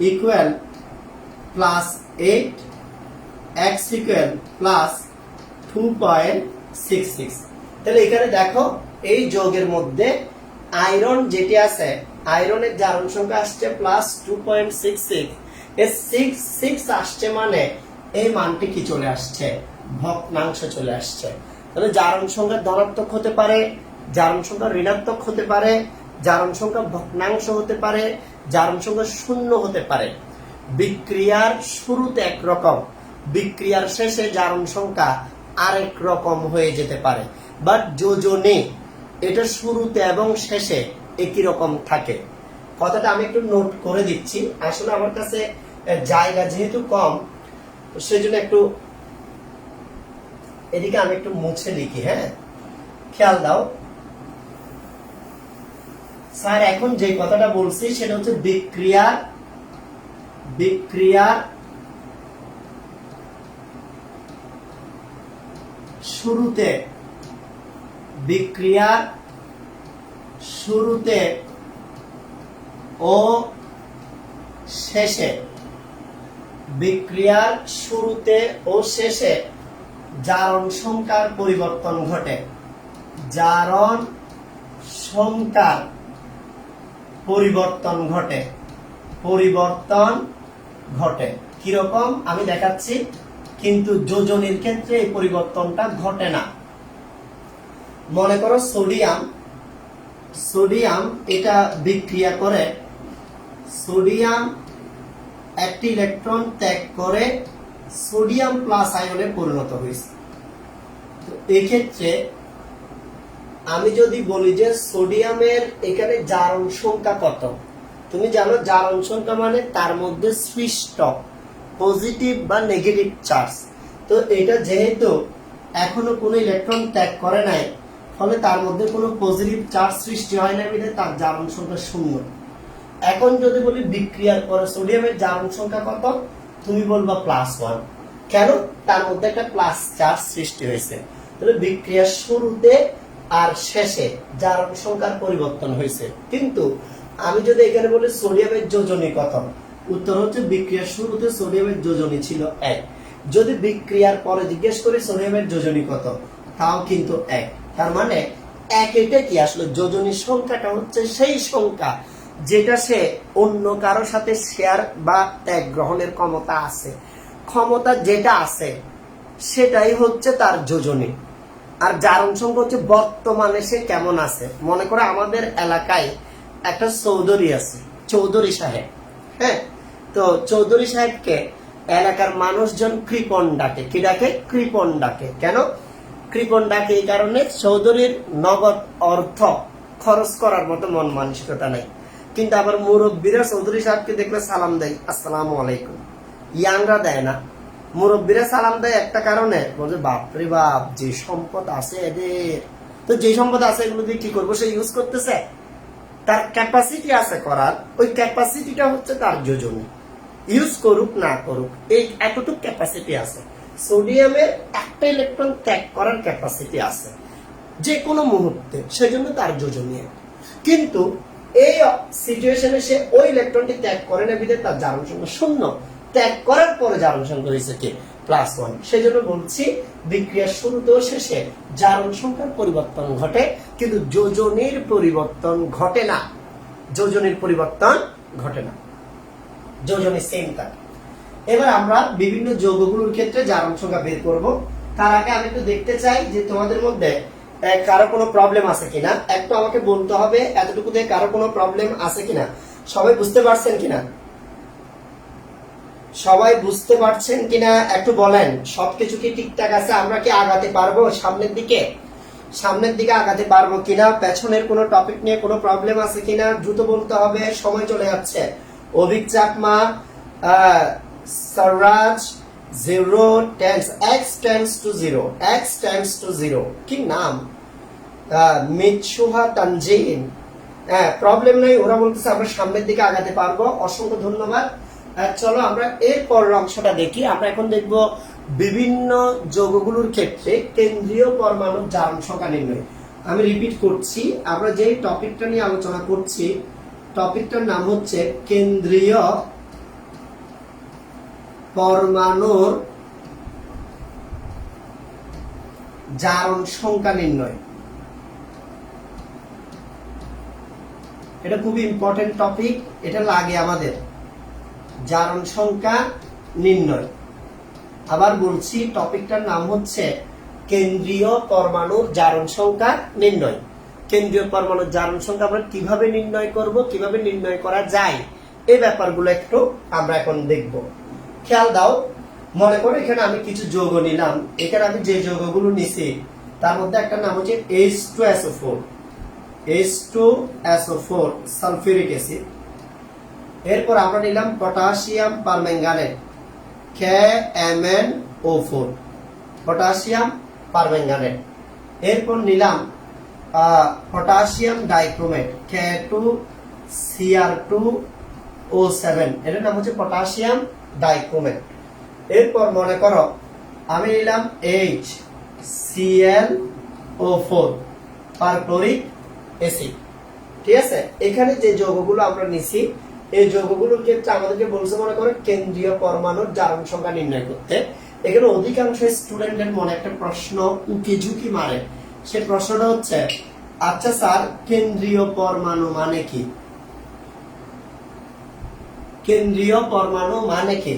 [SPEAKER 1] ইকুয়াল +8, x ইকুয়াল +2.66। তাহলে এখানে দেখো এই যৌগের মধ্যে আয়রন যেটি আছে, আয়রনের জারণ সংখ্যা আসছে +2.66। এই 6 আসছে মানে এই মানটি কি চলে আসছে? ভগ্নাংশ চলে আসছে। তাহলে জারণ সংখ্যা ধনাত্মক হতে পারে, জারণ সংখ্যা ঋণাত্মক হতে পারে, জারণ সংখ্যা ভগ্নাংশ হতে পারে, জারণ সংখ্যা 0 হতে পারে। বিক্রিয়ার শুরুতে একরকম, বিক্রিয়ার শেষে জারণ সংখ্যা আরেক রকম হয়ে যেতে পারে। বাট যোজনে এটা শুরুতে এবং শেষে একই রকম থাকে। কথাটা আমি একটু নোট করে দিচ্ছি, আসলে আমার কাছে জায়গা যেহেতু কম, তো সেই জন্য একটু এদিকে আমি একটু মুছে লিখি। হ্যাঁ, খেয়াল দাও স্যার, এখন যে কথাটা বলছি সেটা হচ্ছে বিক্রিয়ার শুরুতে ও শেষে জারণ সংখ্যার পরিবর্তন ঘটে। কিরকম আমি দেখাচ্ছি, কিন্তু যোজনীর ক্ষেত্রে এই পরিবর্তনটা ঘটে না। মনে করো সোডিয়াম এটা বিক্রিয়া করে, সোডিয়াম একটি ইলেকট্রন ত্যাগ করে সোডিয়াম প্লাস আয়নে পরিণত হয়েছে। তো এক্ষেত্রে আমি যদি বলি যে সোডিয়ামের এখানে জারণ সংখ্যা কত, তুমি জানো জারণ সংখ্যা মানে তার মধ্যে সৃষ্ট পজিটিভ বা নেগেটিভ চার্জ। তো এটা যেহেতু এখনো কোনো ইলেকট্রন ত্যাগ করে নাই, ফলে তার মধ্যে কোনো পজিটিভ চার্জ সৃষ্টি হয় না, বিধায় তার জারণ সংখ্যা 0। এখন যদি বলি বিক্রিয়ার পরে সোডিয়ামের জারণ সংখ্যা কত, তুমি বলবা +1। কেন? তার মধ্যে একটা প্লাস চার্জ সৃষ্টি হয়েছে। তাহলে বিক্রিয়ার শুরুতে আর শেষে জারণ সংখ্যার পরিবর্তন হয়েছে। কিন্তু আমি যদি এখানে বলি সোডিয়ামের যোজনী কত, উত্তর হচ্ছে বিক্রিয়ার শুরুতে সোডিয়ামের যোজনী ছিল 1। যদি বিক্রিয়ার পরে জিজ্ঞেস করি সোডিয়ামের যোজনী কত, তাও কিন্তু 1। তার মানে 1 এটা কি আসলে যোজনী সংখ্যাটা হচ্ছে সেই সংখ্যা যেটা সে অন্য কারোর সাথে শেয়ার বা ত্যাগ গ্রহণের ক্ষমতা যেটা আছে সেটাই হচ্ছে তার যোজনী। আর জারণ সংখ্যা হচ্ছে বর্তমানে সে কেমন আছে। মনে করো আমাদের এলাকায় একটা চৌধুরী আছে, চৌধুরী সাহেব। হ্যাঁ, তো চৌধুরী সাহেবকে এলাকার মানুষজন কৃপণ ডাকে। কি ডাকে? কৃপণ ডাকে। কেন কৃপণ ডাকে? এই কারণে চৌধুরীর নগদ অর্থ খরচ করার মতো মন মানসিকতা নাই। কিন্তু আবার মুরব্বীরা চৌধুরী সাহেবকে দেখলে সালাম দেয়, আসসালামু আলাইকুম। ইয়াংরা দেয় না। মুরব্বীরা সালাম দেয় একটা কারণে, বলছে বাপরে বাপ, যে সম্পদ আছে এদের। তো যে সম্পদ আছে এগুলো দিয়ে কি করবো? সে ইউজ করতেছে, তার ক্যাপাসিটি আছে করার, ওই ক্যাপাসিটিটা হচ্ছে তার যোজনী। ইউজ করুক না করুক, এই এতটুকু ক্যাপাসিটি আছে। সোডিয়ামের একটা ইলেকট্রন ত্যাগ করার ক্যাপাসিটি আছে যে কোনো মুহূর্তে, সেজন্য তার যোজনী। কিন্তু এই সিচুয়েশনে সে ওই ইলেকট্রনটি ত্যাগ করে না, বিধায় তার জারণ সংখ্যা 0। ত্যাগ করার পরে জারণ সংখ্যা হয়েছে কি? +1। সেজন্য বলছি বিক্রিয়ার শুরুতে ও শেষে জারণ সংখ্যার পরিবর্তন ঘটে, কিন্তু যোজনীর পরিবর্তন ঘটে না। যোজনী সেম থাকে। এবার আমরা বিভিন্ন যৌগগুলোর ক্ষেত্রে জারণ সংখ্যা বের করব। তার আগে আমি একটু দেখতে চাই যে তোমাদের মধ্যে কারো কোনো প্রবলেম আছে কিনা। একটু আমাকে বলতে হবে এতটুকু দিয়ে কারো কোনো প্রবলেম আছে কিনা। সবাই বুঝতে পারছেন কিনা একটু বলেন। সবকিছু কি ঠিকঠাক আছে? আমরা কি আগাতে পারবো সামনের দিকে আগাতে পারবো কিনা? পেছনের কোনো টপিক নিয়ে কোনো প্রবলেম আছে কিনা দ্রুত বলতে হবে, সময় চলে যাচ্ছে। অভিক চাকমা, সারাজ 0 টেন্স x tends to 0 কি নাম? মিৎসুহা তানজিন। প্রবলেম নাই, ওরা বলতেছে আমরা সামনের দিকে আগাতে পারবো। অসংখ্য ধন্যবাদ। চলো আমরা এর পরের অংশটা দেখি। আমরা এখন দেখব বিভিন্ন যৌগগুলোর ক্ষেত্রে কেন্দ্রীয় পরমাণুর জারণ সংখ্যা নির্ণয়। আমি রিপিট করছি, আমরা যে টপিকটা নিয়ে আলোচনা করছি টপিকটার নাম হচ্ছে কেন্দ্রীয় পরমাণুর জারণ সংখ্যা নির্ণয়। এটা খুব ইম্পর্টেন্ট টপিক, এটা লাগে আমাদের। জারণ সংখ্যা নির্ণয়। আবার বলছি, টপিকটার নাম হচ্ছে কেন্দ্রীয় পরমাণুর জারণ সংখ্যা নির্ণয়। কেন্দ্রীয় পরমাণুর জারণ সংখ্যা আমরা কিভাবে নির্ণয় করব, কিভাবে নির্ণয় করা যায়, এই ব্যাপারগুলো একটু আমরা এখন দেখব। খেয়াল দাও, মনে করো এখানে আমি কিছু যৌগ নিলাম। এখানে আমি যে যৌগগুলো নিছি তার মধ্যে একটা নাম হচ্ছে H2SO4 সালফিউরিক অ্যাসিড। এরপর আমরা নিলাম potassium permanganate, KMnO4 potassium permanganate. এরপর নিলাম পটাশিয়াম ডাইক্রোমেট K2Cr2O7, এটার নাম হচ্ছে পটাশিয়াম ডাইক্রোমেট। এরপর মনে করো আমি নিলাম HClO4 পারক্লোরিক অ্যাসিড। ঠিক আছে, এখানে যে যৌগগুলো আমরা নিছি এই যৌগগুলোর ক্ষেত্রে আমাদেরকে বলছে মনে করো কেন্দ্রীয় পরমাণুর জারণ সংখ্যা নির্ণয় করতে। এখানে অধিকাংশ স্টুডেন্টের মনে একটা প্রশ্ন উকি ঝুঁকি মারে, সে প্রশ্নটা হচ্ছে আচ্ছা স্যার কেন্দ্রীয় পরমাণু মানে কি? কেন্দ্রীয় পরমাণু মানে কি?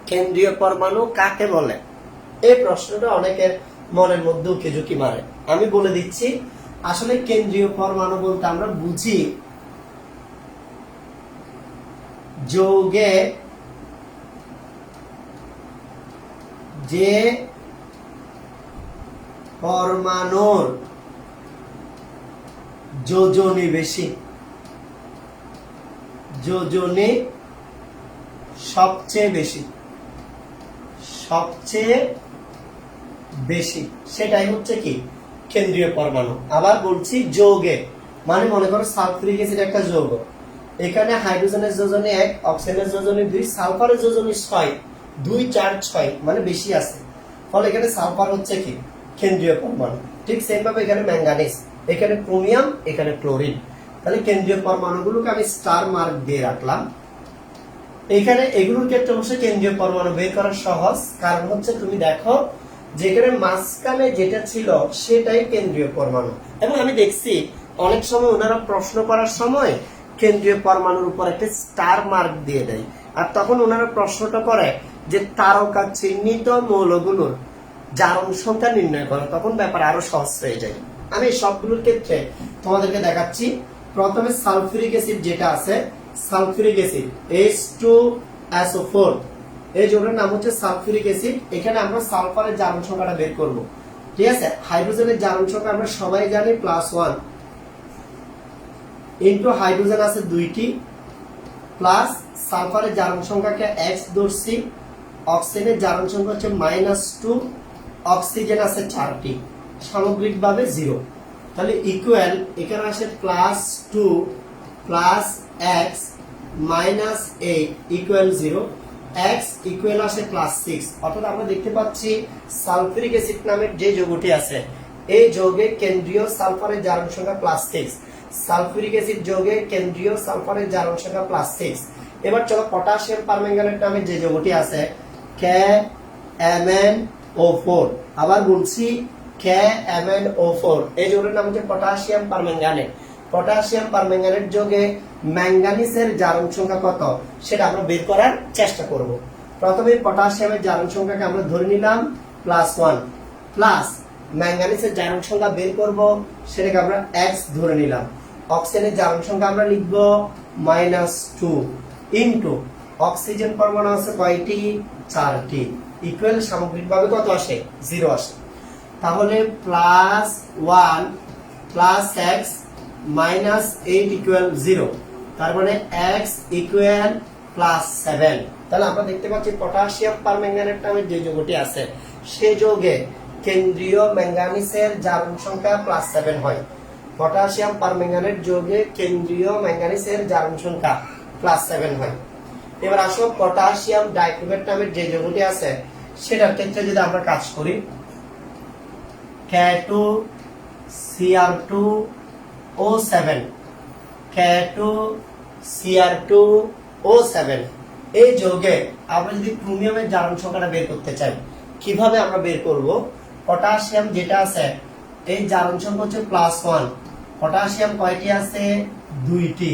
[SPEAKER 1] কেন্দ্রীয় পরমাণু কাকে বলে? এই প্রশ্নটা অনেকের মনের মধ্যে উকি ঝুঁকি মারে। আমি বলে দিচ্ছি, আসলে কেন্দ্রীয় পরমাণু বলতে আমরা বুঝি যৌগে যে পরমাণুর যোজনী বেশি, যোজনী সবচেয়ে বেশি, সবচেয়ে বেশি, সেটাই হচ্ছে কি কেন্দ্রীয় পরমাণু। আবার বলছি যৌগে মানে মনে করো সালফিউরিক অ্যাসিড একটা যৌগ, এখানে হাইড্রোজেনের যোজনী 1, অক্সিজেনের যোজনী 2, সালফারের যোজনী 6, 2 4 6 মানে বেশি আছে, ফলে এখানে সালফার হচ্ছে কি কেন্দ্রীয় পরমাণু। ঠিক সেম ভাবে এখানে ম্যাঙ্গানিজ, এখানে ক্রোমিয়াম, এখানে ক্লোরিন। তাহলে কেন্দ্রীয় পরমাণুগুলোকে আমি স্টার মার্ক দিয়ে রাখলাম। এখানে এগুলোর ক্ষেত্রে অবশ্যই কেন্দ্রীয় পরমাণু বের করা সহজ, কারণ হচ্ছে তুমি দেখো যেখানে মাঝখানে যেটা ছিল সেটাই কেন্দ্রীয় পরমাণু। এবং আমি দেখছি অনেক সময় ওনারা প্রশ্ন করার সময় কেন্দ্রীয় পরমাণুর উপর একটা স্টার মার্ক দিয়ে দেয়, আর তখন ওনারা প্রশ্নটা করে যে তারকা চিহ্নিত মৌলগুলোর জারণ সংখ্যা নির্ণয় করে, তখন ব্যাপার আরো সহজ হয়ে যায়। আমি সবগুলোর ক্ষেত্রে তোমাদেরকে দেখাচ্ছি। প্রথমে সালফিউরিক অ্যাসিড যেটা আছে, সালফিউরিক অ্যাসিড H2SO4, এই যৌগের নাম হচ্ছে সালফিউরিক অ্যাসিড। এখানে আমরা সালফারের জারণ সংখ্যাটা বের করব। ঠিক আছে, হাইড্রোজেনের জারণ সংখ্যা আমরা সবাই জানি +1 ইনটু হাইড্রোজেন আছে 2টি প্লাস সালফারের জারণ সংখ্যাকে X ধরছি, অক্সিজেনের জারণ সংখ্যা হচ্ছে -2, অক্সিজেন আছে 4টি, সামগ্রিকভাবে 0। তাহলে ইকুয়াল এখানে আসে +2 plus x minus 8 equal 0, x equal আসে +6। অর্থাৎ আমরা দেখতে পাচ্ছি সালফিউরিক অ্যাসিড নামের যে যৌগটি আছে এই যৌগে কেন্দ্রীয় সালফারের জারণ সংখ্যা +6, সালফিউরিক অ্যাসিড যৌগে কেন্দ্রীয় সালফারের জারণ সংখ্যা +6। এবার চলো পটাশিয়াম পারম্যাঙ্গানেট নামের যে যৌগটি আছে KMnO4, আবার বলছি KMnO4, এই যৌগের নাম হচ্ছে পটাশিয়াম পারম্যাঙ্গানেট। পটাশিয়াম পারম্যাঙ্গানেট যৌগে ম্যাঙ্গানিজের জারণ সংখ্যা কত সেটা আমরা বের করার চেষ্টা করব। প্রথমে পটাশিয়ামের জারণ সংখ্যাকে আমরা ধরে নিলাম +1 প্লাস ম্যাঙ্গানিজের জারণ সংখ্যা বের করব, সেটাকে আমরা x ধরে নিলাম। অক্সিজেনের জারণ সংখ্যা আমরা লিখব -2 ইনটু অক্সিজেন পরমাণু আছে কয়টি? 4টি, ইকুয়াল সামগ্রিকভাবে কত আসে? 0 আসে। তাহলে +1 প্লাস x মাইনাস 8 ইকুয়াল 0, তার মানে x ইকুয়াল +7। তাহলে আমরা দেখতে পাচ্ছি পটাশিয়াম পারম্যাঙ্গানেট নামের যে যৌগটি আছে সেই যৌগে কেন্দ্রীয় ম্যাঙ্গানিজের জারণ সংখ্যা +7 হয়। পটাশিয়াম পারম্যাঙ্গানেট যৌগে কেন্দ্রীয় ম্যাঙ্গানিজের জারণ সংখ্যা +7 হয়। এবার আসো পটাশিয়াম ডাইক্রোমেট নামের যে যৌগটি আছে সেটার ক্ষেত্রে যদি আমরা কাজ করি, K2Cr2O7, K2Cr2O7 এই যৌগে আমরা যদি ক্রোমিয়ামের জারণ সংখ্যাটা বের করতে চাই, কিভাবে আমরা বের করব? পটাশিয়াম যেটা আছে এই জারণ সংখ্যা হচ্ছে +1, পটাশিয়াম কয়টি আছে? 2টি,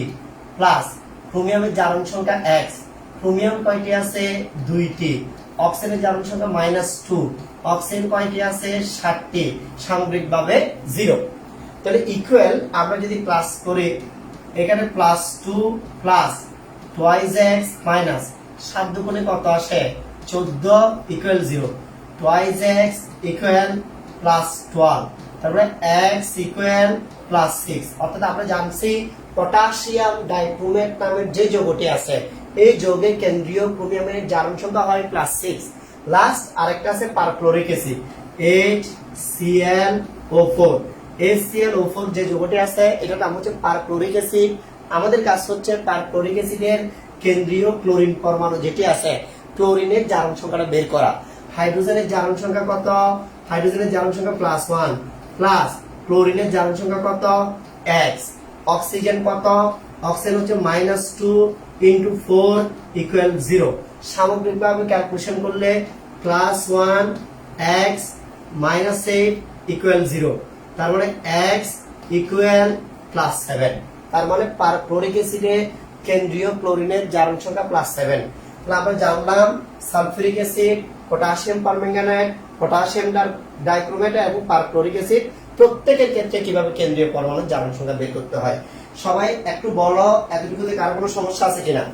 [SPEAKER 1] প্লাস ক্রোমিয়ামের জারণ সংখ্যা x, ক্রোমিয়াম কয়টি আছে? 2টি, অক্সিজেনের জারণ সংখ্যা -2, অক্সিজেন কয়টি আছে? 7টি, সামগ্রিকভাবে 0। তাহলে ইকুয়াল আমরা যদি প্লাস করি, এখানে +2 প্লাস 2x মাইনাস 7 দুগুণে কত আসে? 14 ইকুয়াল 0, 2x ইকুয়াল +12, তারপরে x ইকুয়াল +6। অর্থাৎ আমরা জানছি পটাশিয়াম ডাইক্রোমেট নামের যে যৌগটি আছে এই যৌগের কেন্দ্রীয় ক্রোমিয়ামের জারণ সংখ্যা হয় +6। লাস্ট আরেকটা আছে পারক্লোরিক অ্যাসিড HClO4। HClO4 যে যৌগটি আছে এটার নাম হচ্ছে পারক্লোরিক অ্যাসিড। আমাদের কাজ হচ্ছে পারক্লোরিক অ্যাসিডের কেন্দ্রীয় ক্লোরিন পরমাণু যেটি আছে ক্লোরিনের জারণ সংখ্যাটা বের করা। হাইড্রোজেনের জারণ সংখ্যা কত? হাইড্রোজেনের জারণ সংখ্যা +1 প্লাস ক্লোরিনের জারণ সংখ্যা কত? x। অক্সিজেন কত? অক্সিজেন হচ্ছে -2 × 4 = 0। সামগ্রিকভাবে ক্যালকুলেশন করলে +1 x -8 = 0। তার মানে x = +7। তার মানে পারক্লোরিক অ্যাসিডে কেন্দ্রীয় ক্লোরিনের জারণ সংখ্যা +7। তাহলে আমরা জানলাম sulphuric acid, potassium permanganate, potassium dichromate এবং পারক্লোরিক অ্যাসিড প্রত্যেকের ক্ষেত্রে কিভাবে কেন্দ্রীয় পরমাণুর জারণ সংখ্যা বের করতে হয়। সবাই একটু বলো এতটুকুতে কারো কোনো সমস্যা আছে কিনা?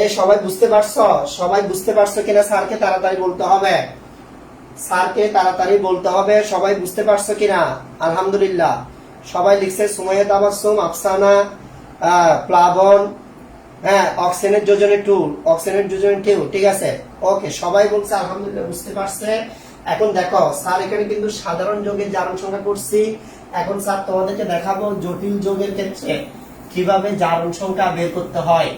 [SPEAKER 1] এই সবাই বুঝতে পারছো? সবাই বুঝতে পারছো কিনা? স্যারকে তাড়াতাড়ি বলতে হবে, স্যারকে তাড়াতাড়ি বলতে হবে। সবাই বুঝতে পারছো কিনা? আলহামদুলিল্লাহ সবাই লিখছে। সুমাইয়া তাবাসসুম, আফসানা, প্লাবন, হ্যাঁ অক্সিজেনের যোজনে 2, অক্সিজেনের যোজনে 2, ঠিক আছে ওকে সবাই বলছে আলহামদুলিল্লাহ বুঝতে পারছে। এখন দেখো স্যার এখানে কিন্তু সাধারণ যৌগের জারণ সংখ্যা করছি। এখন স্যার তোমাদেরকে দেখাবো জটিল যৌগের ক্ষেত্রে কিভাবে জারণ সংখ্যা বের করতে হয়।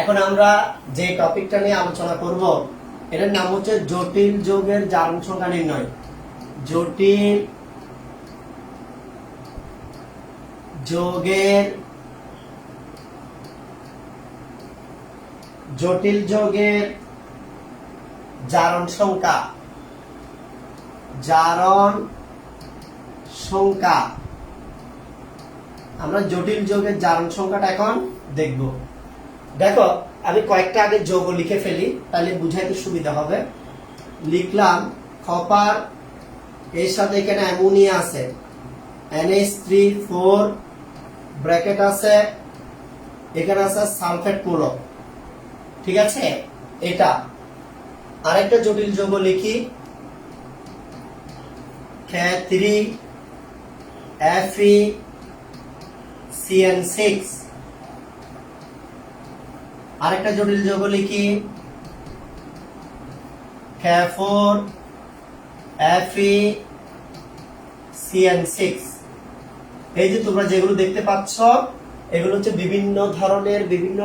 [SPEAKER 1] এখন আমরা যে টপিকটা নিয়ে আলোচনা করব এটার নাম হচ্ছে জটিল যৌগের জারণ সংখ্যা নির্ণয়। জটিল যৌগের জারণ সংখ্যা। আমরা জটিল যৌগের জারণ সংখ্যাটা এখন দেখব। দেখো আমি কয়েকটা আগে যৌগ লিখে ফেলি তাহলে বুঝাইতে সুবিধা হবে। লিখলাম কপার, এর সাথে এখানে অ্যামোনিয়া আছে NH3 4 ব্র্যাকেট আছে, এখানে আছে সালফেট মূলক, ঠিক আছে। এটা আরেকটা জটিল যৌগ লিখি K3FeCN6। আরেকটা জটিল যৌগ লিখি K4FeCN6। এই যে তোমরা যেগুলো দেখতে পাচ্ছ এগুলো হচ্ছে বিভিন্ন ধরনের বিভিন্ন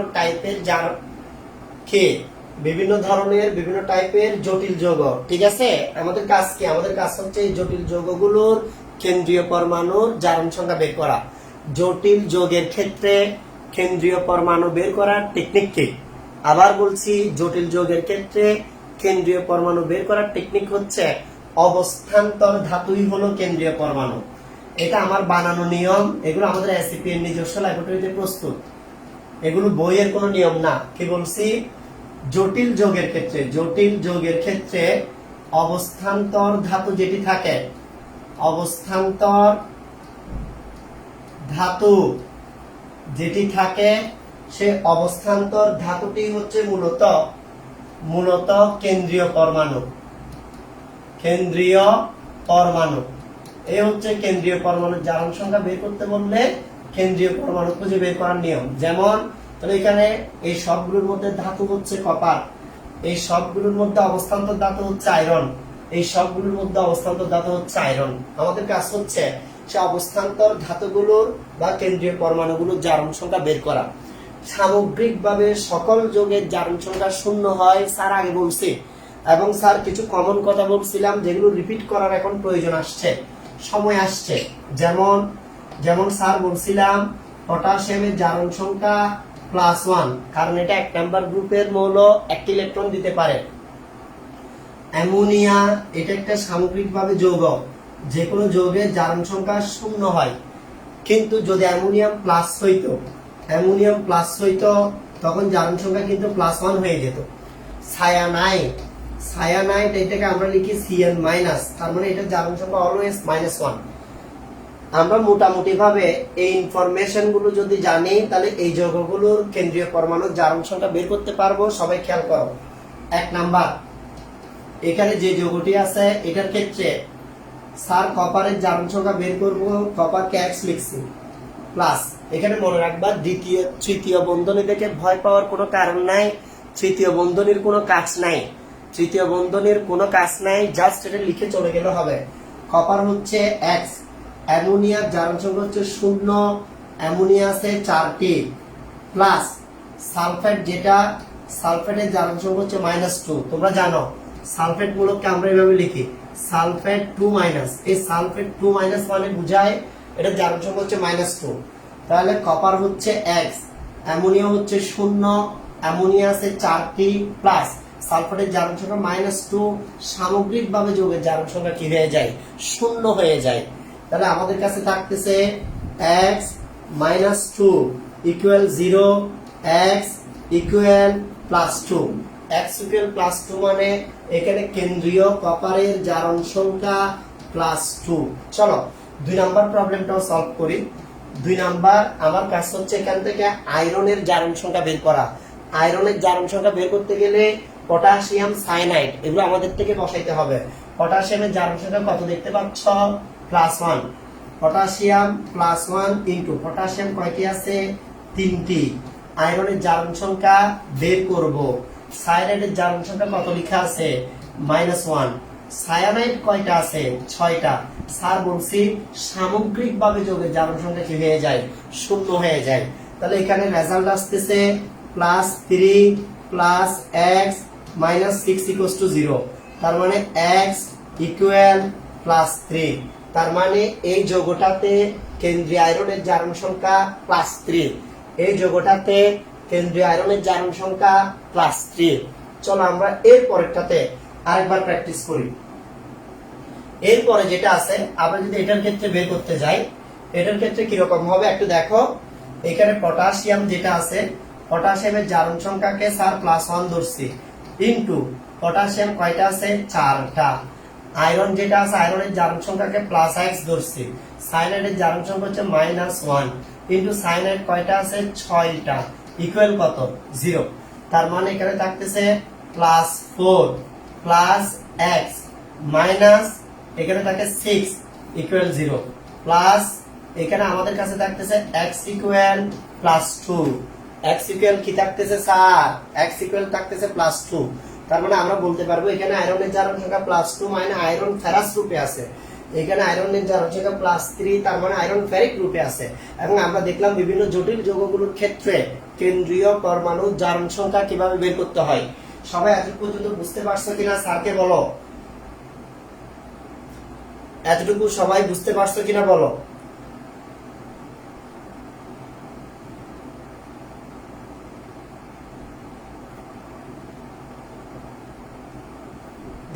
[SPEAKER 1] টাইপের জটিল যৌগ, ঠিক আছে। আমাদের কাজ কি? আমাদের কাজ হচ্ছে এই জটিল যৌগগুলোর কেন্দ্রীয় পরমাণুর জারণ সংখ্যা বের করা। জটিল যৌগের ক্ষেত্রে কেন্দ্রীয় পরমাণু বের করার টেকনিক কি? আবার বলছি, জটিল যৌগের ক্ষেত্রে কেন্দ্রীয় পরমাণু বের করার টেকনিক হচ্ছে অবস্থান্তর ধাতুই হলো কেন্দ্রীয় পরমাণু। এটা আমার বানানো নিয়ম, এগুলো আমাদের এসিপি এর নিজস্ব ল্যাবরেটরিতে প্রস্তুত, এগুলো বইয়ের কোনো নিয়ম না। কি বলছি? জটিল যৌগের ক্ষেত্রে অবস্থান্তর ধাতু যেটি থাকে, অবস্থান্তর ধাতু যেটি থাকে সে অবস্থান্তর ধাতুটি হচ্ছে মূলত কেন্দ্রীয় পরমাণু। এই হচ্ছে কেন্দ্রীয় পরমাণুর জারণ সংখ্যা বের করতে বললে কেন্দ্রীয় পরমাণু খুঁজে বের করার নিয়ম। যেমন তাহলে এখানে এই সবগুলোর মধ্যে ধাতু হচ্ছে কপার, এই সবগুলোর মধ্যে অবস্থান্তর ধাতু হচ্ছে আয়রন, এই সবগুলোর মধ্যে অবস্থান্তর ধাতু হচ্ছে আয়রন। আমাদের কাজ হচ্ছে সে অবস্থান্তর ধাতুগুলোর বা কেন্দ্রীয় পরমাণুগুলোর জারণ সংখ্যা বের করা। সামগ্রিকভাবে সকল যৌগের জারণ সংখ্যা 0 হয়, স্যার আগে বলছি। এবং স্যার কিছু কমন কথা বলছিলাম যেগুলো রিপিট করার এখন প্রয়োজন আসছে, সময় আসছে। যেমন স্যার বলছিলাম পটাশিয়ামের জারণ সংখ্যা +1, কারণ এটা 1 নাম্বার গ্রুপের মৌল, 1 ইলেকট্রন দিতে পারে। অ্যামোনিয়া এটা একটা সামগ্রিকভাবে যৌগ, যে কোনো যৌগের জারণ সংখ্যা 0 হয়। কিন্তু যদি অ্যামোনিয়াম প্লাস হইতো তখন জারণ সংখ্যা কিন্তু +1 হয়ে যেত। সায়ানাইড এটাকে আমরা লিখি Cn-, তার মানে এটার জারণ সংখ্যা অলওয়েজ -1। আমরা মোটামুটি ভাবে এই ইনফরমেশন গুলো যদি জানি তাহলে এই যৌগগুলোর কেন্দ্রীয় পরমাণুর জারণ সংখ্যা বের করতে পারবো। সবাই খেয়াল করো। 1 নাম্বার, এখানে যে যৌগটি আছে এটার ক্ষেত্রে স্যার কপারের জারণ সংখ্যা বের করব, কপারকে X লিখছি, প্লাস এখানে মনে রাখবা তৃতীয় বন্ধনী দেখে ভয় পাওয়ার কোনো কারণ নাই। তৃতীয় বন্ধনীর কোনো কাজ নাই, তৃতীয় বন্ধনীর কোনো কাজ নাই, জাস্ট এটা লিখে চলে গেলে হবে। কপার হচ্ছে X, অ্যামোনিয়ার জারণ সংখ্যা হচ্ছে 0, অ্যামোনিয়া আছে 4টি, প্লাস সালফেট, যেটা সালফেটের জারণ সংখ্যা হচ্ছে -2। তোমরা জানো সালফেট মূলককে আমরা এভাবে লিখি সালফেট 2-। এই সালফেট 2- মানে বুঝায় এটা জারণ সংখ্যা হচ্ছে -2। তাহলে কপার হচ্ছে X, অ্যামোনিয়া হচ্ছে 0, অ্যামোনিয়া আছে 4টি, প্লাস সালফেটের জারণ সংখ্যা -2। সামগ্রিকভাবে যৌগের জারণ সংখ্যা কি হয়ে যায়? 0 হয়ে যায়। তাহলে আমাদের কাছে থাকতেছে X - 2 = 0, X = +2। X = +2 মানে এখানে কেন্দ্রীয় কপারের জারণ সংখ্যা +2। চলো 2 নাম্বার প্রবলেমটাও সলভ করি। 2 নাম্বার আমার কাজ হচ্ছে এখান থেকে আয়রনের জারণ সংখ্যা বের করা। আয়রনের জারণ সংখ্যা বের করতে গেলে পটাশিয়াম সায়ানাইড এগুলো আমাদের থেকে বসাইতে হবে। পটাশিয়ামের জারণ সংখ্যা কত দেখতে পাচ্ছ? +1। পটাশিয়াম +1 ইনটু পটাশিয়াম কয়টি আছে? 3টি। আয়রনের জারণ সংখ্যা বের করব। সায়ানাইডের জারণ সংখ্যা কত লেখা আছে? -1। সায়ানাইড কয়টা আছে? 6টা। স্যার বলছি সামগ্রিকভাবে যৌগের জারণ সংখ্যা কি হয়ে যায়? 0 হয়ে যায়। তাহলে এখানে রেজাল্ট আসতেছে +3 + X - 6 = 0। তার মানে X = +3। তার মানে এই যৌগটাতে কেন্দ্রীয় আয়রনের জারণ সংখ্যা +3। এই যৌগটাতে কেন্দ্রীয় আয়রনের জারণ সংখ্যা +3। চলো আমরা এর পরেরটাতে আরেকবার প্র্যাকটিস করি। এরপরে যেটা আছে আমরা যদি এটার ক্ষেত্রে বের করতে যাই, এটার ক্ষেত্রে কি রকম হবে একটু দেখো। এখানে পটাশিয়াম যেটা আছে, পটাশিয়ামের জারণ সংখ্যাকে স্যার +1 ধরছি, ইনটু পটাশিয়াম কয়টা আছে? 4টা। আয়রন যেটা আছে, আয়রনের জারণ সংখ্যাকে +X ধরছি, সায়ানাইডের জারণ সংখ্যা হচ্ছে -1, ইনটু সায়ানাইড কয়টা আছে? 6টা, ইকুয়াল কত? 0। তার মানে এখানে থাকতেছে +4 + X মাইনাস এখানে থাকে 6 ইকুয়াল 0, প্লাস এখানে আমাদের কাছে থাকতেছে X ইকুয়াল +2। X ইকুয়াল কি থাকতেছে স্যার? X ইকুয়াল থাকতেছে +2। তার মানে আমরা বলতে পারবো এখানে আয়রনের জারণ সংখ্যা +2 মানে আয়রন ফেরাস রূপে আছে, এখানে আয়রনের জারণ সংখ্যা +3 তার মানে আয়রন ফেরিক রূপে আছে। এবং আমরা দেখলাম বিভিন্ন জটিল যৌগগুলোর ক্ষেত্রে কেন্দ্রীয় পরমাণুর জারণ সংখ্যা কিভাবে বের করতে হয়। সবাই আজ পর্যন্ত বুঝতে পারছো কিনা স্যারকে বলো? এতটুকু সবাই বুঝতে পারছো কিনা বলো?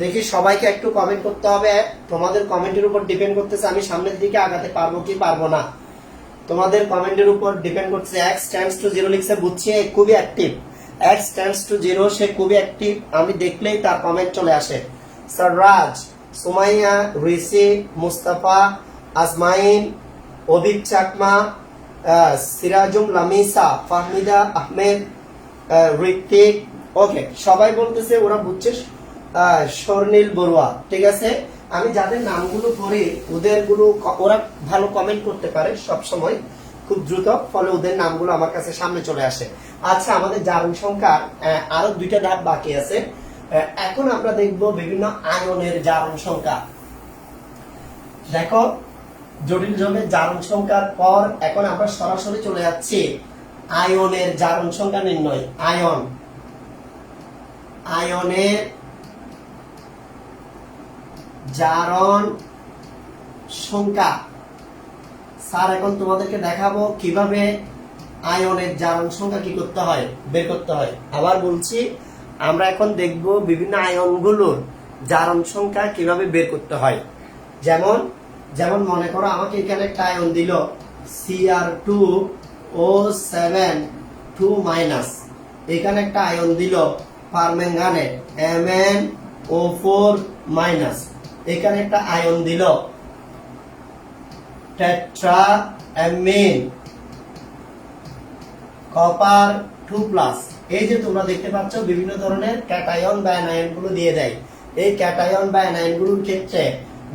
[SPEAKER 1] দেখি সবাইকে একটু কমেন্ট করতে হবে। তোমাদের কমেন্টের উপর ডিপেন্ড করতেছে আমি সামনের দিকে আগাতে পারবো কি পারবো না। তোমাদের কমেন্টের উপর ডিপেন্ড করছে। X টেন্ডস টু 0 লিখছে, বুঝছি খুবই অ্যাক্টিভ। X টেন্ডস টু 0 সে খুবই অ্যাক্টিভ, আমি দেখলেই তার কমেন্ট চলে আসে। সাররাজ, সুমাইয়া, ঋষি, মুস্তাফা, আজমাইন, অভিক চাকমা, সিরাজুম লামিসা, ফাহমিদা আহমেদ, ঋত্বিক, ওকে সবাই বলতেছে ওরা বুঝছে। স্বর্ণিল বড়ুয়া, ঠিক আছে। আমি যাদের নামগুলো পড়ি ওরা ভালো কমেন্ট করতে পারে সব সময় খুব দ্রুত, ফলে ওদের নামগুলো আমার কাছে সামনে চলে আসে। আচ্ছা, আমাদের জারণ সংখ্যার আরো 2টা ধাপ বাকি আছে। এখন আমরা দেখব বিভিন্ন আয়নের জারণ সংখ্যা। দেখো জটিল যৌগের জারণ সংখ্যার পর এখন আমরা সরাসরি চলে যাচ্ছি আয়নের জারণ সংখ্যা নির্ণয়। আয়নের জারণ সংখ্যা। স্যার এখন তোমাদেরকে দেখাবো কিভাবে আয়নের জারণ সংখ্যা কি করতে হয়, বের করতে হয়। আবার বলছি, আমরা এখন দেখব বিভিন্ন আয়নগুলোর জারণ সংখ্যা কিভাবে বের করতে হয়। যেমন মনে করো আমাকে এখানে একটা আয়ন দিল Cr2O7 2-, এখানে একটা আয়ন দিল পারম্যাঙ্গানেট MnO4-, এখানে একটা আয়ন দিল টেট্রাঅ্যামিন কপার 2+। এই যে তোমরা দেখতে পাচ্ছ বিভিন্ন ধরনের ক্যাটায়ন বা অ্যানায়ন গুলো দিয়ে দেয়। এই ক্যাটায়ন বা অ্যানায়ন গুলোর ক্ষেত্রে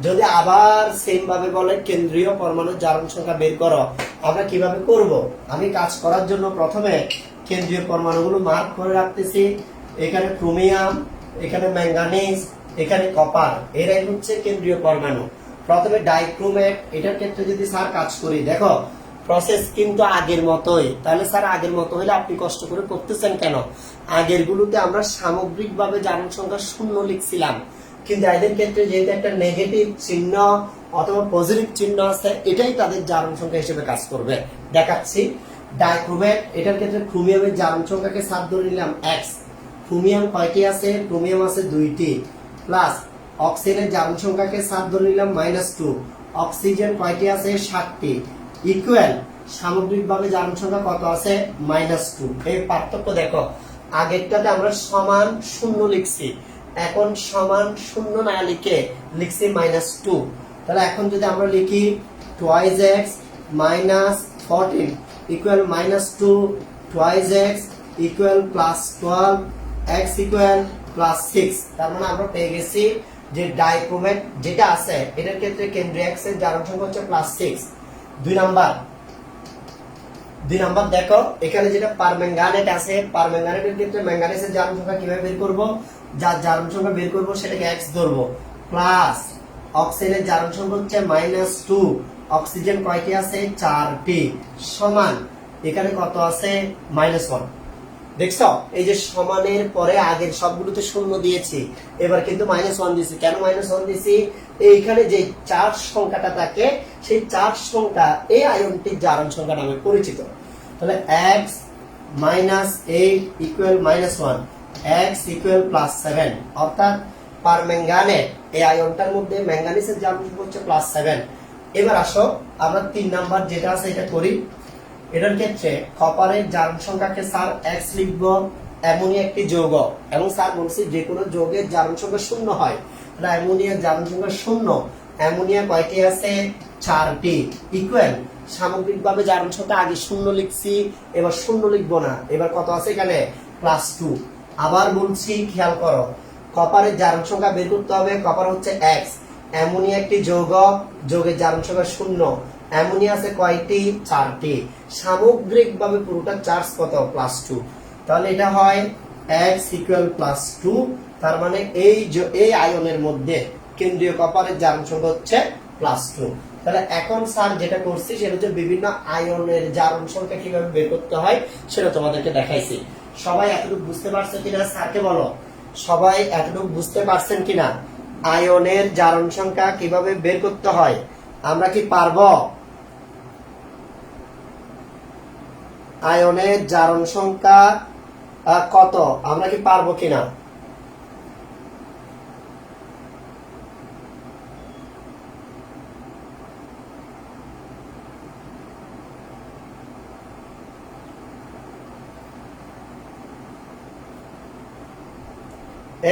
[SPEAKER 1] যদি আবার সেম ভাবে বলে কেন্দ্রীয় পরমাণুর জারণ সংখ্যা বের করো, আমরা কিভাবে করব? আমি কাজ করার জন্য প্রথমে কেন্দ্রীয় পরমাণুগুলো মার্ক করে রাখতেছি। এখানে ক্রোমিয়াম, এখানে ম্যাঙ্গানিজ, এখানে কপার, এরাই হচ্ছে কেন্দ্রীয় পরমাণু। প্রথমে ডাইক্রোমেট, এটার ক্ষেত্রে যদি স্যার কাজ করি, দেখো প্রসেস কিন্তু আগের মতোই। তাহলে স্যার আগের মতো হলে আপনি কষ্ট করে করতেছেন কেন? আগের গুলোতে আমরা সামগ্রিকভাবে জারণ সংখ্যা 0 লিখছিলাম, কিন্তু এদের ক্ষেত্রে যেহেতু একটা নেগেটিভ চিহ্ন অথবা পজিটিভ চিহ্ন আছে, এটাই তাদের জারণ সংখ্যা হিসেবে কাজ করবে। দেখাচ্ছি ডাইক্রোমেট, এটার ক্ষেত্রে ক্রোমিয়ামের জারণ সংখ্যাকে সাত ধরে নিলাম x। ক্রোমিয়াম কয়টি আছে? ক্রোমিয়াম আছে 2টি। প্লাস অক্সিজেনের জারণ সংখ্যাকে সাত ধরে নিলাম -2। অক্সিজেন কয়টি আছে? 7টি। ইকুয়াল সামগ্রিকভাবে জারণ সংখ্যা কত আছে? -2। এই পার্থক্য দেখো, আগেরটাতে আমরা সমান 0 লিখছি, এখন সমান 0 না লিখে লিখছি -2। তাহলে এখন যদি আমরা লিখি 2x -14 equal -2, 2x equal +12, x equal +6, তার মানে আমরা পেয়ে গেছি যে ডাইক্রোমেট যেটা আছে এটার ক্ষেত্রে কেন্দ্রীয় x এর জারণ সংখ্যা হচ্ছে +6। 2 নাম্বার দেখো, এখানে যেটা পারম্যাঙ্গানেট আছে, পারম্যাঙ্গানেটের ক্ষেত্রে ম্যাঙ্গানিজের জারণ সংখ্যা কিভাবে বের করব? যার জারণ সংখ্যা বের করব সেটাকে x ধরবো, প্লাস অক্সিজেনের জারণ সংখ্যা হচ্ছে -2, অক্সিজেন কয়টি আছে? 4টি, সমান এখানে কত আছে? -1। দেখছো, এই যে সমানের পরে আগের সবগুলোতে 0 দিয়েছি, এবার কিন্তু -1 দিয়েছি। কেন -1 দিয়েছি? এইখানে যে চার্জ সংখ্যাটা থাকে সেই চার্জ সংখ্যা এই আয়নটির জারণ সংখ্যা নামে পরিচিত। তাহলে x -8 ইকুয়াল -1, x ইকুয়াল +7, অর্থাৎ পারম্যাঙ্গানেট এই আয়নটার মধ্যে ম্যাঙ্গানিজের জারণ সংখ্যা হচ্ছে +7। এবার আসো আমরা 3 নাম্বার যেটা আছে এটা করি। এটার ক্ষেত্রে কপারের জারণ সংখ্যাকে স্যার x লিখব, অ্যামোনিয়া একটি যৌগ, এবং স্যার বলছি যে কোনো যৌগের জারণ সংখ্যা 0 হয়, তাহলে অ্যামোনিয়ার জারণ সংখ্যা 0। অ্যামোনিয়া কয়টি আছে? 4টি। ইকুয়াল সামগ্রিকভাবে জারণ সংখ্যা আগে 0 লিখছি, এবার 0 লিখবো না, এবার কত আছে এখানে? +2। আবার বলছি, খেয়াল করো, কপারের জারণ সংখ্যা বের করতে হবে। কপার হচ্ছে x, অ্যামোনিয়া একটি যৌগ, যৌগের জারণ সংখ্যা 0, অ্যামোনিয়া আছে কয়টি? 4টি। সামগ্রিকভাবে পুরোটা চার্জ কত? +2। তাহলে এটা হয় x ইকুয়াল +2, তার মানে এই আয়নের মধ্যে কেন্দ্রীয় কপারের জারণ সংখ্যা হচ্ছে +2। তাহলে এখন স্যার যেটা করছি সেটা হচ্ছে বিভিন্ন আয়নের জারণ সংখ্যা কিভাবে বের করতে হয় সেটা তোমাদেরকে দেখাইছি। সবাই এতটুকু বুঝতে পারছে কিনা স্যারকে বলো? সবাই এতটুকু বুঝতে পারছেন কিনা আয়নের জারণ সংখ্যা কিভাবে বের করতে হয়? আমরা কি পারবো? আয়নের জারণ সংখ্যা কত, আমরা কি পারবো কিনা?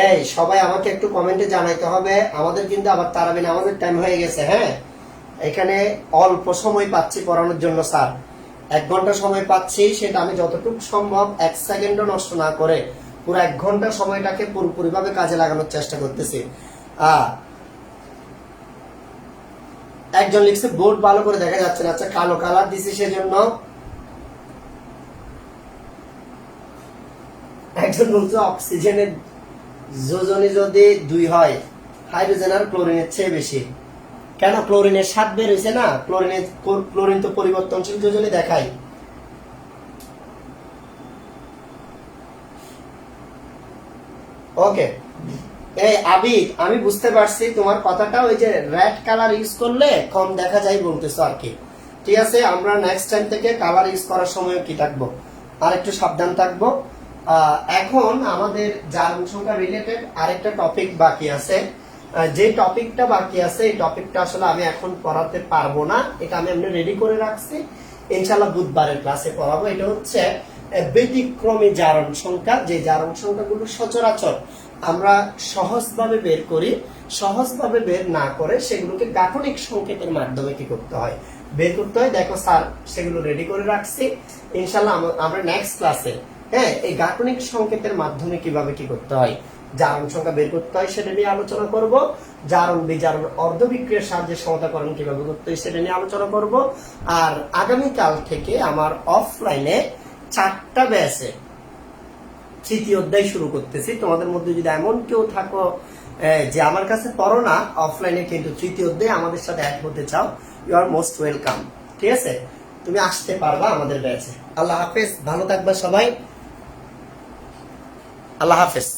[SPEAKER 1] এই সবাই আমাকে একটু কমেন্টে জানাইতে হবে। আমাদের কিন্তু আবার তারাবি নামাজের টাইম হয়ে গেছে। হ্যাঁ, এখানে অল্প সময় পাচ্ছি পড়ানোর জন্য স্যার, 1 ঘন্টা সময় পাচ্ছি, সেটা আমি যতটুকু সম্ভব 1 সেকেন্ডও নষ্ট না করে পুরো 1 ঘন্টা সময়টাকে পুরোপুরিভাবে কাজে লাগানোর চেষ্টা করতেছি। একজন লিখছে বোর্ড ভালো করে দেখা যাচ্ছে না, আচ্ছা কালো কালার দিছি সেজন্য। একজন বলছে অক্সিজেনের যোজনী যদি 2 হয়, হাইড্রোজেন আর ক্লোরিনের চেয়ে বেশি। কেন? ক্লোরিনের 7 বের হয়েছে না, ক্লোরিন তো পরিবর্তনশীল যোজনী দেখায়। ওকে, এই আবিদ, আমি বুঝতে পারছি তোমার কথাটা, ওই যে রেড কালার ইউজ করলে কম দেখা যায় বলতেছো আর কি। ঠিক আছে, আমরা নেক্সট টাইম থেকে কালার ইউজ করার সময় কি থাকবো, আর একটু সাবধান থাকবো। এখন আমাদের জারণ সংখ্যা রিলেটেড আরেকটা টপিক বাকি আছে। যে টপিকটা বাকি আছে এই টপিকটা আসলে আমি এখন পড়াতে পারবো না, এটা আমি এমনি রেডি করে রাখছি, ইনশাআল্লাহ বুধবারের ক্লাসে পড়াবো। এটা হচ্ছে ব্যতিক্রমী জারণ সংখ্যা, যে জারণ সংখ্যাগুলো সচরাচর আমরা সহজভাবে বের করি, সহজভাবে বের না করে সেগুলোকে গাঠনিক সংকেতের মাধ্যমে কি করতে হয়, বের করতে হয়, দেখো স্যার সেগুলো রেডি করে রাখছি। ইনশাল্লাহ আমরা নেক্সট ক্লাসে, হ্যাঁ, এই গাঠনিক সংকেতের মাধ্যমে কিভাবে কি করতে হয়, জারণ সংখ্যা বের করতে হয় সেটা নিয়ে আলোচনা করব। জারণ বিজারণ অর্ধবিক্রিয়ার সাহায্যে সমতাকরণ কিভাবে করতে হয় সেটা নিয়ে আলোচনা করব। আর আগামীকাল থেকে আমার অফলাইনে 4টা ব্যাচে তৃতীয় অধ্যায় শুরু করতেছি। তোমাদের মধ্যে যদি এমন কেউ থাকো যে আমার কাছে পড়ো না, অফলাইনে কিন্তু তৃতীয় অধ্যায় আমাদের সাথে এক হতে চাও, ইউ আর মোস্ট ওয়েলকাম। ঠিক আছে, তুমি আসতে পারবা আমাদের ব্যাচে। আল্লাহ হাফেজ, ভালো থাকবা সবাই। আল্লাহ হাফেজ।